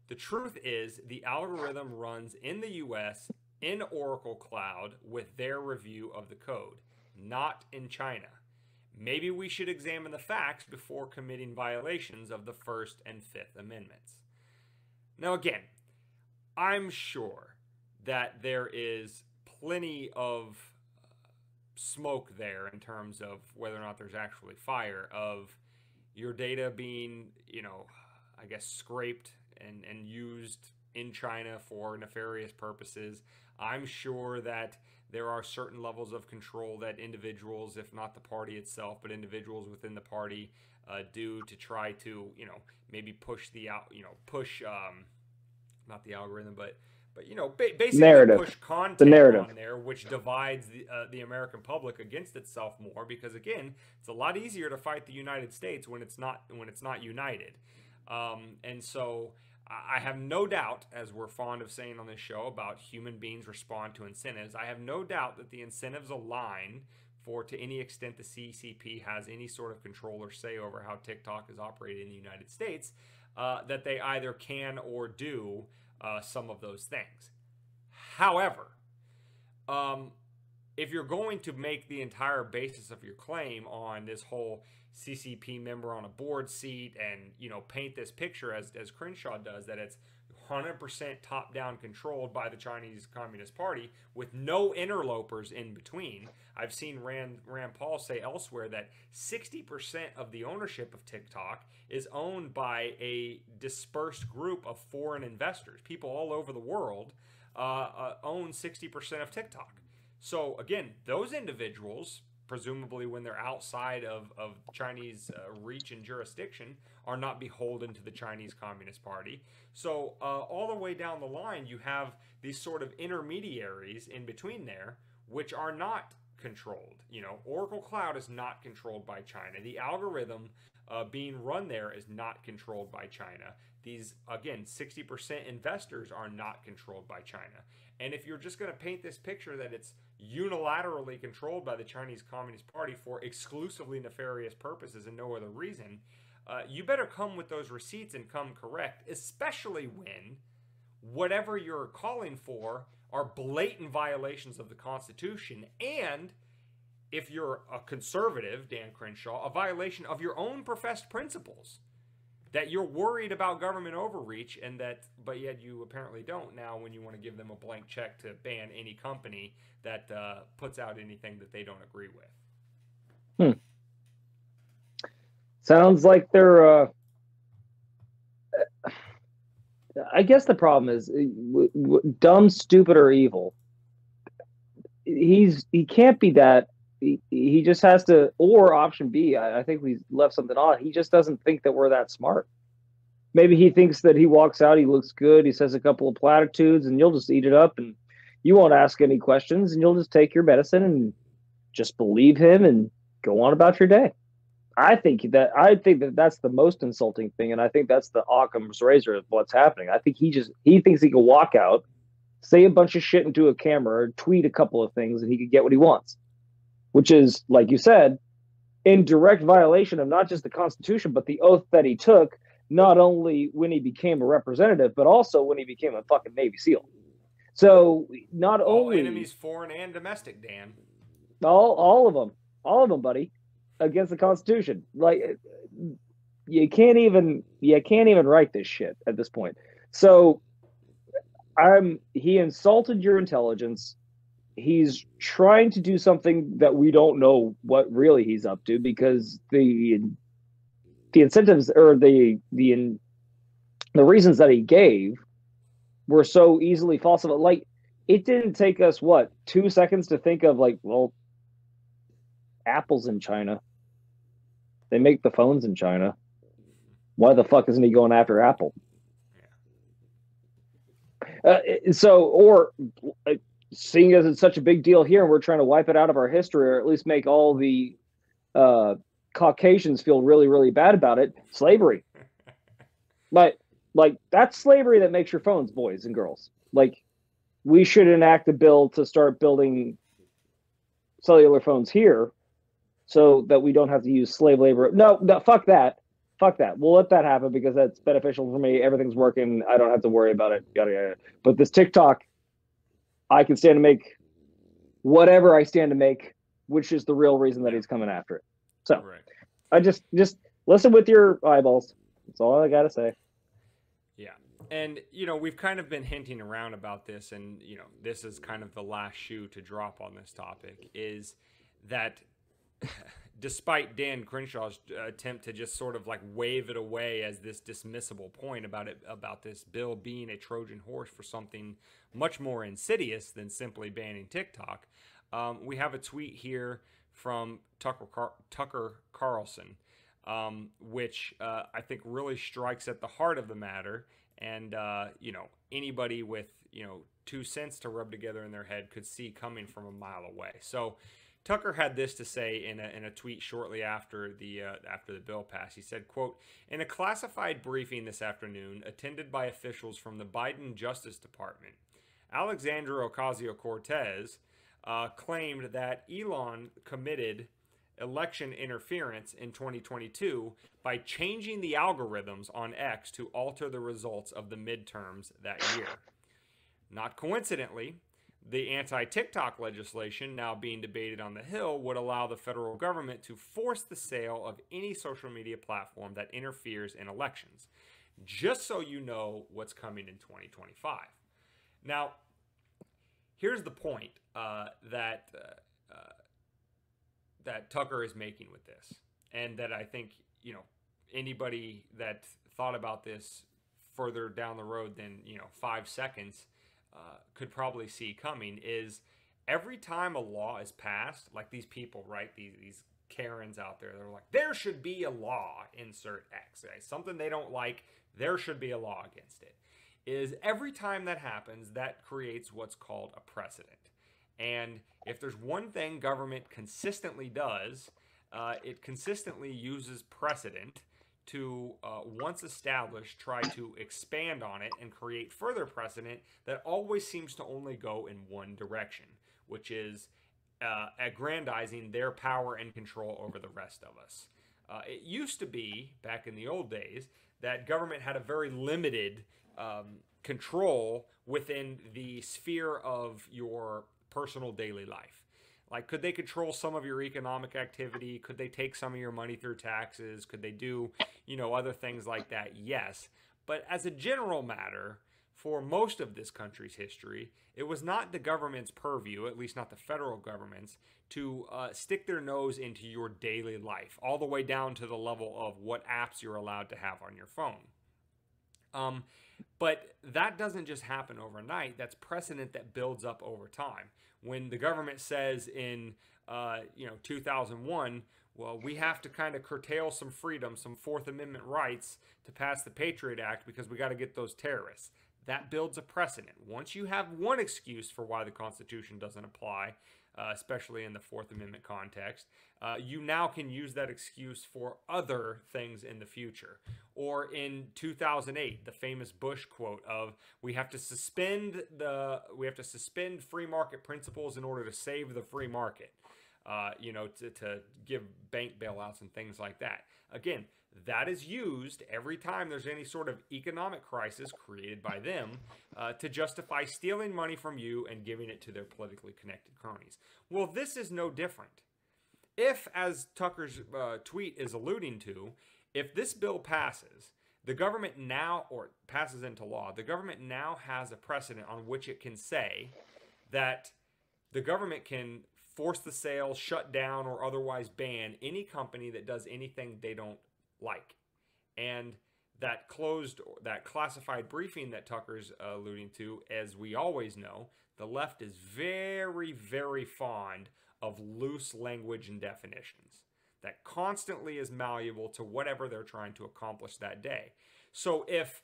The truth is the algorithm runs in the US in Oracle Cloud with their review of the code, not in China. Maybe we should examine the facts before committing violations of the First and Fifth Amendments." Now, again, I'm sure that there is plenty of smoke there in terms of whether or not there's actually fire, of your data being, I guess, scraped and used in China for nefarious purposes. I'm sure that there are certain levels of control that individuals, if not the party itself, but individuals within the party do to try to, maybe push not the algorithm, but basically narrative. push content the narrative on there, which divides the American public against itself more. Because again, it's a lot easier to fight the United States when it's not united. And so I have no doubt, as we're fond of saying on this show about human beings respond to incentives, I have no doubt that the incentives align for, to any extent the CCP has any sort of control or say over how TikTok is operated in the United States, that they either can or do some of those things. However, if you're going to make the entire basis of your claim on this whole CCP member on a board seat and, paint this picture as Crenshaw does, that it's 100% top-down controlled by the Chinese Communist Party with no interlopers in between. I've seen Rand Paul say elsewhere that 60% of the ownership of TikTok is owned by a dispersed group of foreign investors. People all over the world own 60% of TikTok. So again, those individuals, presumably when they're outside of Chinese reach and jurisdiction, are not beholden to the Chinese Communist Party. So all the way down the line, you have these sort of intermediaries in between there, which are not controlled. Oracle Cloud is not controlled by China. The algorithm being run there is not controlled by China. These, again, 60% investors are not controlled by China. And if you're just going to paint this picture that it's unilaterally controlled by the Chinese Communist Party for exclusively nefarious purposes and no other reason, you better come with those receipts and come correct, especially when whatever you're calling for are blatant violations of the Constitution, and if you're a conservative, Dan Crenshaw, a violation of your own professed principles. That you're worried about government overreach, and but yet you apparently don't now when you want to give them a blank check to ban any company that puts out anything that they don't agree with. Sounds like they're. I guess the problem is dumb, stupid, or evil. He can't be that. He just has to, or option B. I think we left something on. He just doesn't think that we're that smart. Maybe he thinks that he walks out, he looks good, he says a couple of platitudes, and you'll just eat it up, and you won't ask any questions, and you'll just take your medicine and just believe him and go on about your day. I think that that's the most insulting thing, and I think that's the Occam's razor of what's happening. I think he thinks he can walk out, say a bunch of shit into a camera, tweet a couple of things, and he could get what he wants, which is, like you said, in direct violation of not just the Constitution, but the oath that he took, not only when he became a representative, but also when he became a fucking Navy SEAL. So not all only enemies, foreign and domestic, Dan. All of them, buddy, against the Constitution. Like you can't even write this shit at this point. So he insulted your intelligence. He's trying to do something that we don't know what really he's up to, because the incentives or the reasons that he gave were so easily falsified. Like, it didn't take us 2 seconds to think of, like, well, Apple's in China. They make the phones in China. Why the fuck isn't he going after Apple? Seeing as it's such a big deal here, and we're trying to wipe it out of our history, or at least make all the Caucasians feel really, really bad about it, slavery. But, like, that's slavery that makes your phones, boys and girls. Like, we should enact a bill to start building cellular phones here so that we don't have to use slave labor. No, fuck that. Fuck that. We'll let that happen because that's beneficial for me. Everything's working. I don't have to worry about it. Yada, yada. But this TikTok, I can stand to make whatever I stand to make, which is the real reason that he's coming after it. So right. I just listen with your eyeballs. That's all I got to say. Yeah. And, we've kind of been hinting around about this, and, this is kind of the last shoe to drop on this topic, is that despite Dan Crenshaw's attempt to just sort of like wave it away as this dismissible point about this bill being a Trojan horse for something much more insidious than simply banning TikTok, we have a tweet here from Tucker Carlson, which I think really strikes at the heart of the matter. And, anybody with, 2 cents to rub together in their head could see coming from a mile away. So Tucker had this to say in a tweet shortly after the bill passed. He said, quote, "In a classified briefing this afternoon attended by officials from the Biden Justice Department, Alexandria Ocasio-Cortez claimed that Elon committed election interference in 2022 by changing the algorithms on X to alter the results of the midterms that year. Not coincidentally, the anti-TikTok legislation now being debated on the Hill would allow the federal government to force the sale of any social media platform that interferes in elections. Just so you know what's coming in 2025. Now, here's the point that Tucker is making with this, and that I think, anybody that thought about this further down the road than, 5 seconds could probably see coming, is every time a law is passed, like these people, right, these Karens out there, they're like, there should be a law, insert X, right? Something they don't like, there should be a law against it. Is every time that happens, that creates what's called a precedent. And if there's one thing government consistently does, it consistently uses precedent to, once established, try to expand on it and create further precedent that always seems to only go in one direction, which is aggrandizing their power and control over the rest of us. It used to be, back in the old days, that government had a very limited control within the sphere of your personal daily life. Like, could they control some of your economic activity? Could they take some of your money through taxes? Could they do, other things like that? Yes. But as a general matter, for most of this country's history, it was not the government's purview, at least not the federal government's, to stick their nose into your daily life, all the way down to the level of what apps you're allowed to have on your phone. But that doesn't just happen overnight. That's precedent that builds up over time. When the government says in 2001, well, we have to kind of curtail some freedom, some Fourth Amendment rights to pass the Patriot Act because we got to get those terrorists. That builds a precedent. Once you have one excuse for why the Constitution doesn't apply, especially in the Fourth Amendment context, you now can use that excuse for other things in the future. Or in 2008, the famous Bush quote of we have to suspend free market principles in order to save the free market. To give bank bailouts and things like that. Again, that is used every time there's any sort of economic crisis created by them to justify stealing money from you and giving it to their politically connected cronies. Well, this is no different. If, as Tucker's tweet is alluding to, if this bill passes, the government now, or passes into law, the government now has a precedent on which it can say that the government can force the sale, shut down, or otherwise ban any company that does anything they don't like. And that classified briefing that Tucker's alluding to, as we always know, the left is very, very fond of loose language and definitions that constantly is malleable to whatever they're trying to accomplish that day. So if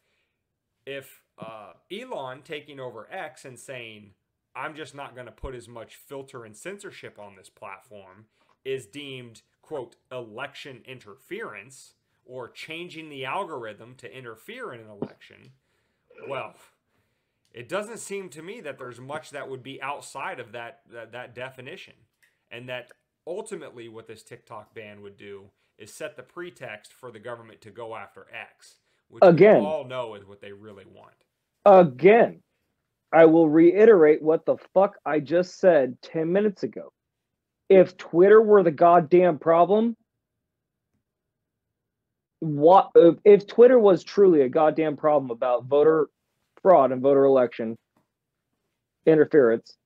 Elon taking over X and saying, I'm just not going to put as much filter and censorship on this platform is deemed, quote, election interference or changing the algorithm to interfere in an election, well, it doesn't seem to me that there's much that would be outside of that definition. And that ultimately what this TikTok ban would do is set the pretext for the government to go after X, which we all know is what they really want. Again, I will reiterate what the fuck I just said 10 minutes ago. If Twitter were the goddamn problem, if Twitter was truly a goddamn problem about voter fraud and voter election interference,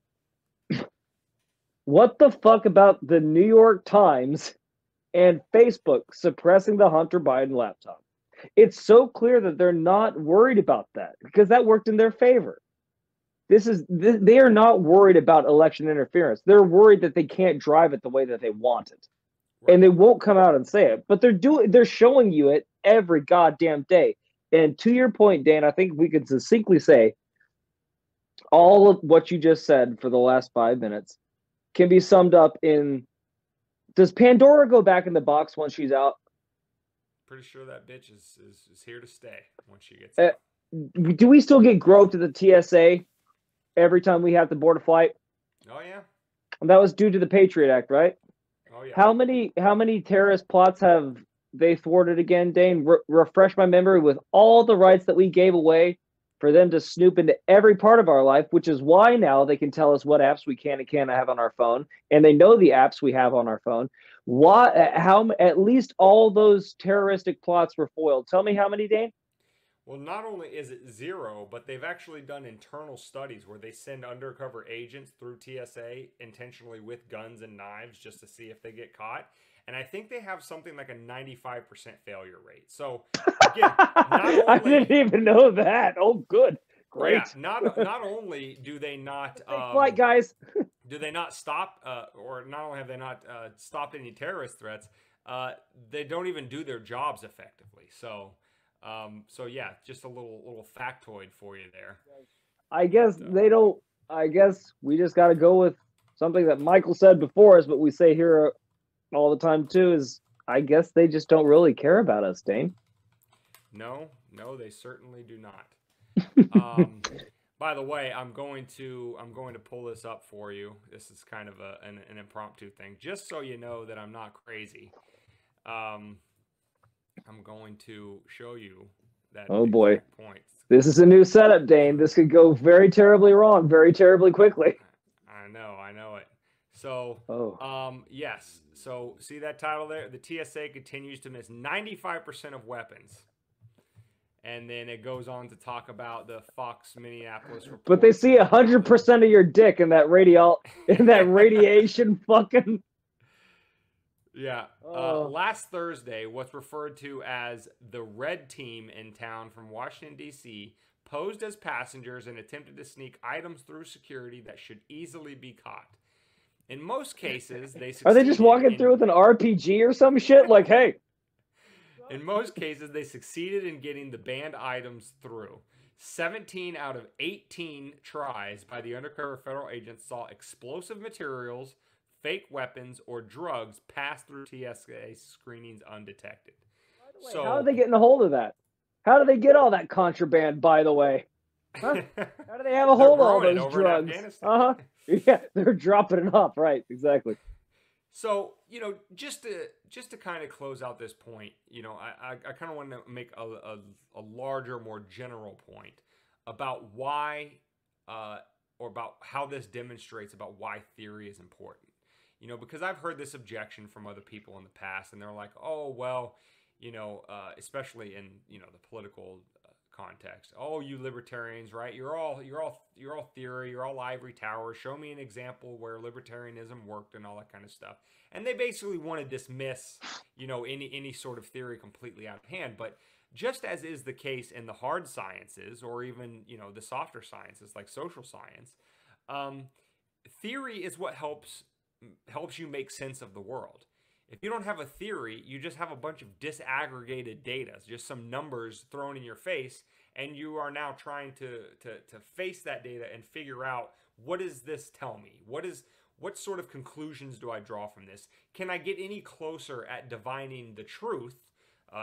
what the fuck about the New York Times and Facebook suppressing the Hunter Biden laptop? It's so clear that they're not worried about that because that worked in their favor. They are not worried about election interference. They're worried that they can't drive it the way that they want it. Right. And they won't come out and say it. But they're showing you it every goddamn day. And to your point, Dan, I think we could succinctly say all of what you just said for the last 5 minutes can be summed up in, does Pandora go back in the box once she's out? Pretty sure that bitch is here to stay once she gets out. Do we still get groped at the TSA every time we have to board a flight? Oh, yeah. And that was due to the Patriot Act, right? Oh, yeah. How many terrorist plots have they thwarted again, Dane? Refresh my memory with all the rights that we gave away for them to snoop into every part of our life, which is why now they can tell us what apps we can and can't have on our phone, and they know the apps we have on our phone. How at least all those terroristic plots were foiled. Tell me how many, Dane? Well, not only is it 0, but they've actually done internal studies where they send undercover agents through TSA intentionally with guns and knives just to see if they get caught. And I think they have something like a 95% failure rate. So, again, I didn't even know that. Oh, good. Great. Yeah, not only do they not... flight, guys. Do they not stop, or not only have they not stopped any terrorist threats, they don't even do their jobs effectively. So yeah, just a little factoid for you there. I guess they don't. I guess we just got to go with something that Michael said before us, but we say here all the time too. Is I guess they just don't really care about us, Dane. No, they certainly do not. By the way, I'm going to pull this up for you. This is kind of an impromptu thing, just so you know that I'm not crazy. I'm going to show you that. Oh boy. Point. This is a new setup, Dane. This could go very terribly wrong, very terribly quickly. I know it. So, yes. So, see that title there? The TSA continues to miss 95% of weapons. And then it goes on to talk about the Fox Minneapolis report. But they see 100% of your dick in that radiation fucking. Yeah. Last Thursday, what's referred to as the Red Team in town from Washington, D.C., posed as passengers and attempted to sneak items through security that should easily be caught. In most cases, they succeeded. Are they just walking through with an RPG or some shit? Like, hey. In most cases, they succeeded in getting the banned items through. 17 out of 18 tries by the undercover federal agents saw explosive materials, fake weapons, or drugs pass through TSA screenings undetected. So, how are they getting a hold of that? How do they get all that contraband, by the way? Huh? How do they have a hold of all those drugs? Yeah, they're dropping it off. Right, exactly. So, just to kind of close out this point, I kind of want to make a larger, more general point about why, or about how this demonstrates about why theory is important. Because I've heard this objection from other people in the past, and they're like, oh, well, especially in, the political context. Oh, you libertarians, right? You're all theory. You're all ivory towers. Show me an example where libertarianism worked and all that kind of stuff. And they basically want to dismiss, any sort of theory completely out of hand. But just as is the case in the hard sciences, or even, the softer sciences like social science, theory is what helps you make sense of the world. If you don't have a theory, you just have a bunch of disaggregated data, just some numbers thrown in your face, and you are now trying to face that data and figure out, what does this tell me? What sort of conclusions do I draw from this? Can I get any closer at divining the truth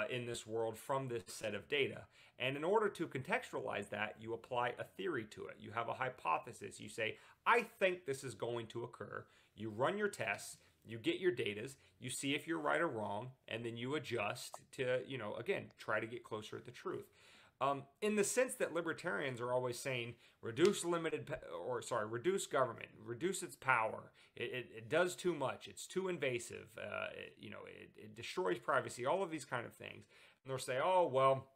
in this world from this set of data? And in order to contextualize that, you apply a theory to it. You have a hypothesis. You say, I think this is going to occur. You run your tests. You get your datas, you see if you're right or wrong, and then you adjust to, again, try to get closer to the truth. In the sense that libertarians are always saying, reduce government, reduce its power. It does too much. It's too invasive. It destroys privacy. All of these kind of things. And they'll say, oh well,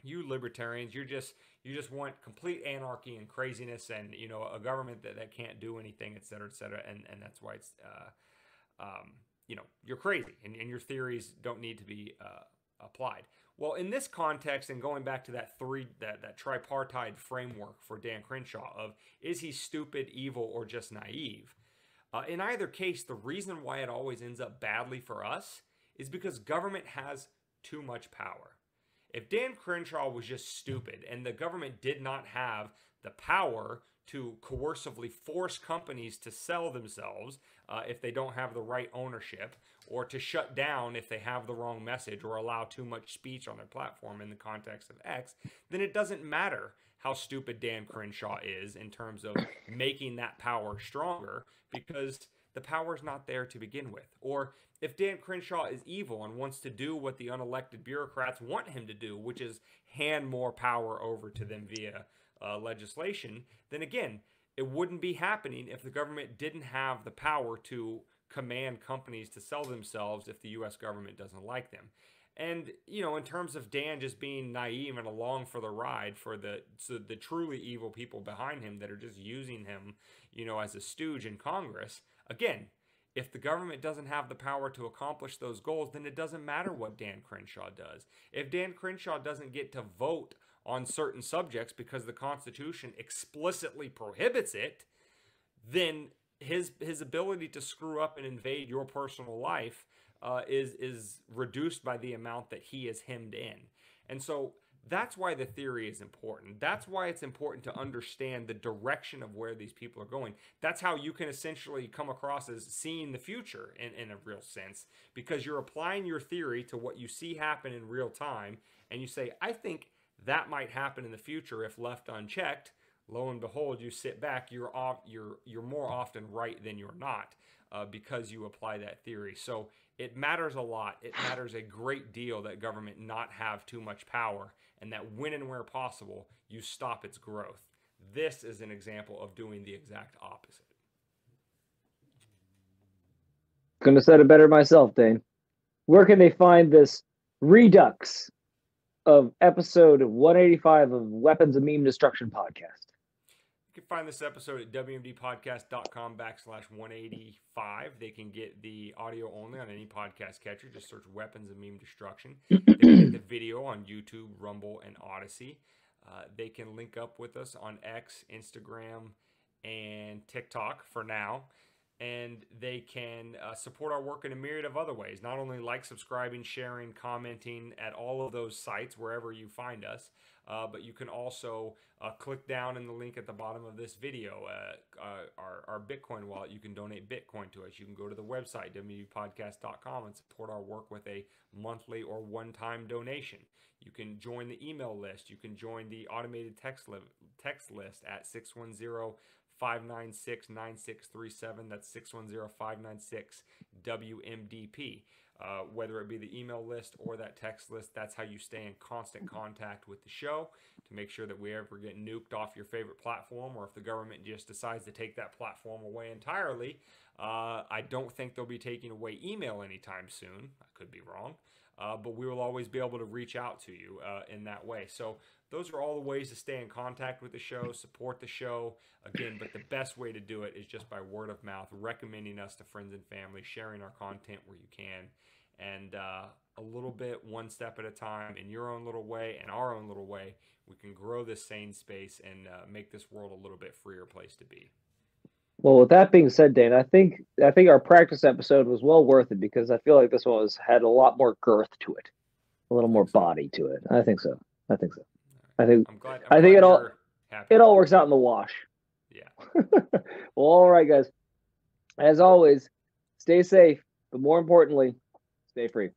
you libertarians, you just want complete anarchy and craziness, and a government that can't do anything, et cetera, and that's why it's you're crazy, and your theories don't need to be applied. Well, in this context, and going back to that tripartite framework for Dan Crenshaw of, is he stupid, evil, or just naive? In either case, the reason why it always ends up badly for us is because government has too much power. If Dan Crenshaw was just stupid and the government did not have the power to coercively force companies to sell themselves if they don't have the right ownership, or to shut down if they have the wrong message, or allow too much speech on their platform in the context of X, then it doesn't matter how stupid Dan Crenshaw is in terms of making that power stronger, because the power's not there to begin with. Or if Dan Crenshaw is evil and wants to do what the unelected bureaucrats want him to do, which is hand more power over to them via legislation, then again, it wouldn't be happening if the government didn't have the power to command companies to sell themselves if the U.S. government doesn't like them. And, in terms of Dan just being naive and along for the ride for the truly evil people behind him that are just using him, as a stooge in Congress, again, if the government doesn't have the power to accomplish those goals, then it doesn't matter what Dan Crenshaw does. If Dan Crenshaw doesn't get to vote on certain subjects because the Constitution explicitly prohibits it, then his ability to screw up and invade your personal life is reduced by the amount that he is hemmed in. And so that's why the theory is important. That's why it's important to understand the direction of where these people are going. That's how you can essentially come across as seeing the future in a real sense, because you're applying your theory to what you see happen in real time, and you say, I think that might happen in the future if left unchecked. Lo and behold, you sit back, you're more often right than you're not, because you apply that theory. So it matters a lot. It matters a great deal that government not have too much power, and that when and where possible, you stop its growth. This is an example of doing the exact opposite. Couldn't have said it better myself, Dane. Where can they find this redux of episode 185 of Weapons of Meme Destruction podcast? You can find this episode at wmdpodcast.com/185. They can get the audio only on any podcast catcher. Just search Weapons of Meme Destruction. They can get the video on YouTube, Rumble, and Odyssey. They can link up with us on X, Instagram, and TikTok for now. And they can support our work in a myriad of other ways. Not only like, subscribing, sharing, commenting at all of those sites, wherever you find us, but you can also click down in the link at the bottom of this video, our Bitcoin wallet. You can donate Bitcoin to us. You can go to the website, wmdpodcast.com, and support our work with a monthly or one-time donation. You can join the email list. You can join the automated text list at 610-596-9637. That's 610-596-WMDP. Whether it be the email list or that text list, that's how you stay in constant contact with the show to make sure that we ever get nuked off your favorite platform, or if the government just decides to take that platform away entirely. I don't think they'll be taking away email anytime soon. I could be wrong. But we will always be able to reach out to you in that way. So those are all the ways to stay in contact with the show, support the show. Again, but the best way to do it is just by word of mouth, recommending us to friends and family, sharing our content where you can, and a little bit, one step at a time, in your own little way and our own little way, we can grow this sane space and make this world a little bit freer place to be. Well, with that being said, Dane, I think our practice episode was well worth it, because I feel like this one had a lot more girth to it, a little more body to it. I think so. I think I'm glad it all works out in the wash. Yeah. Well, all right, guys. As always, stay safe, but more importantly, stay free.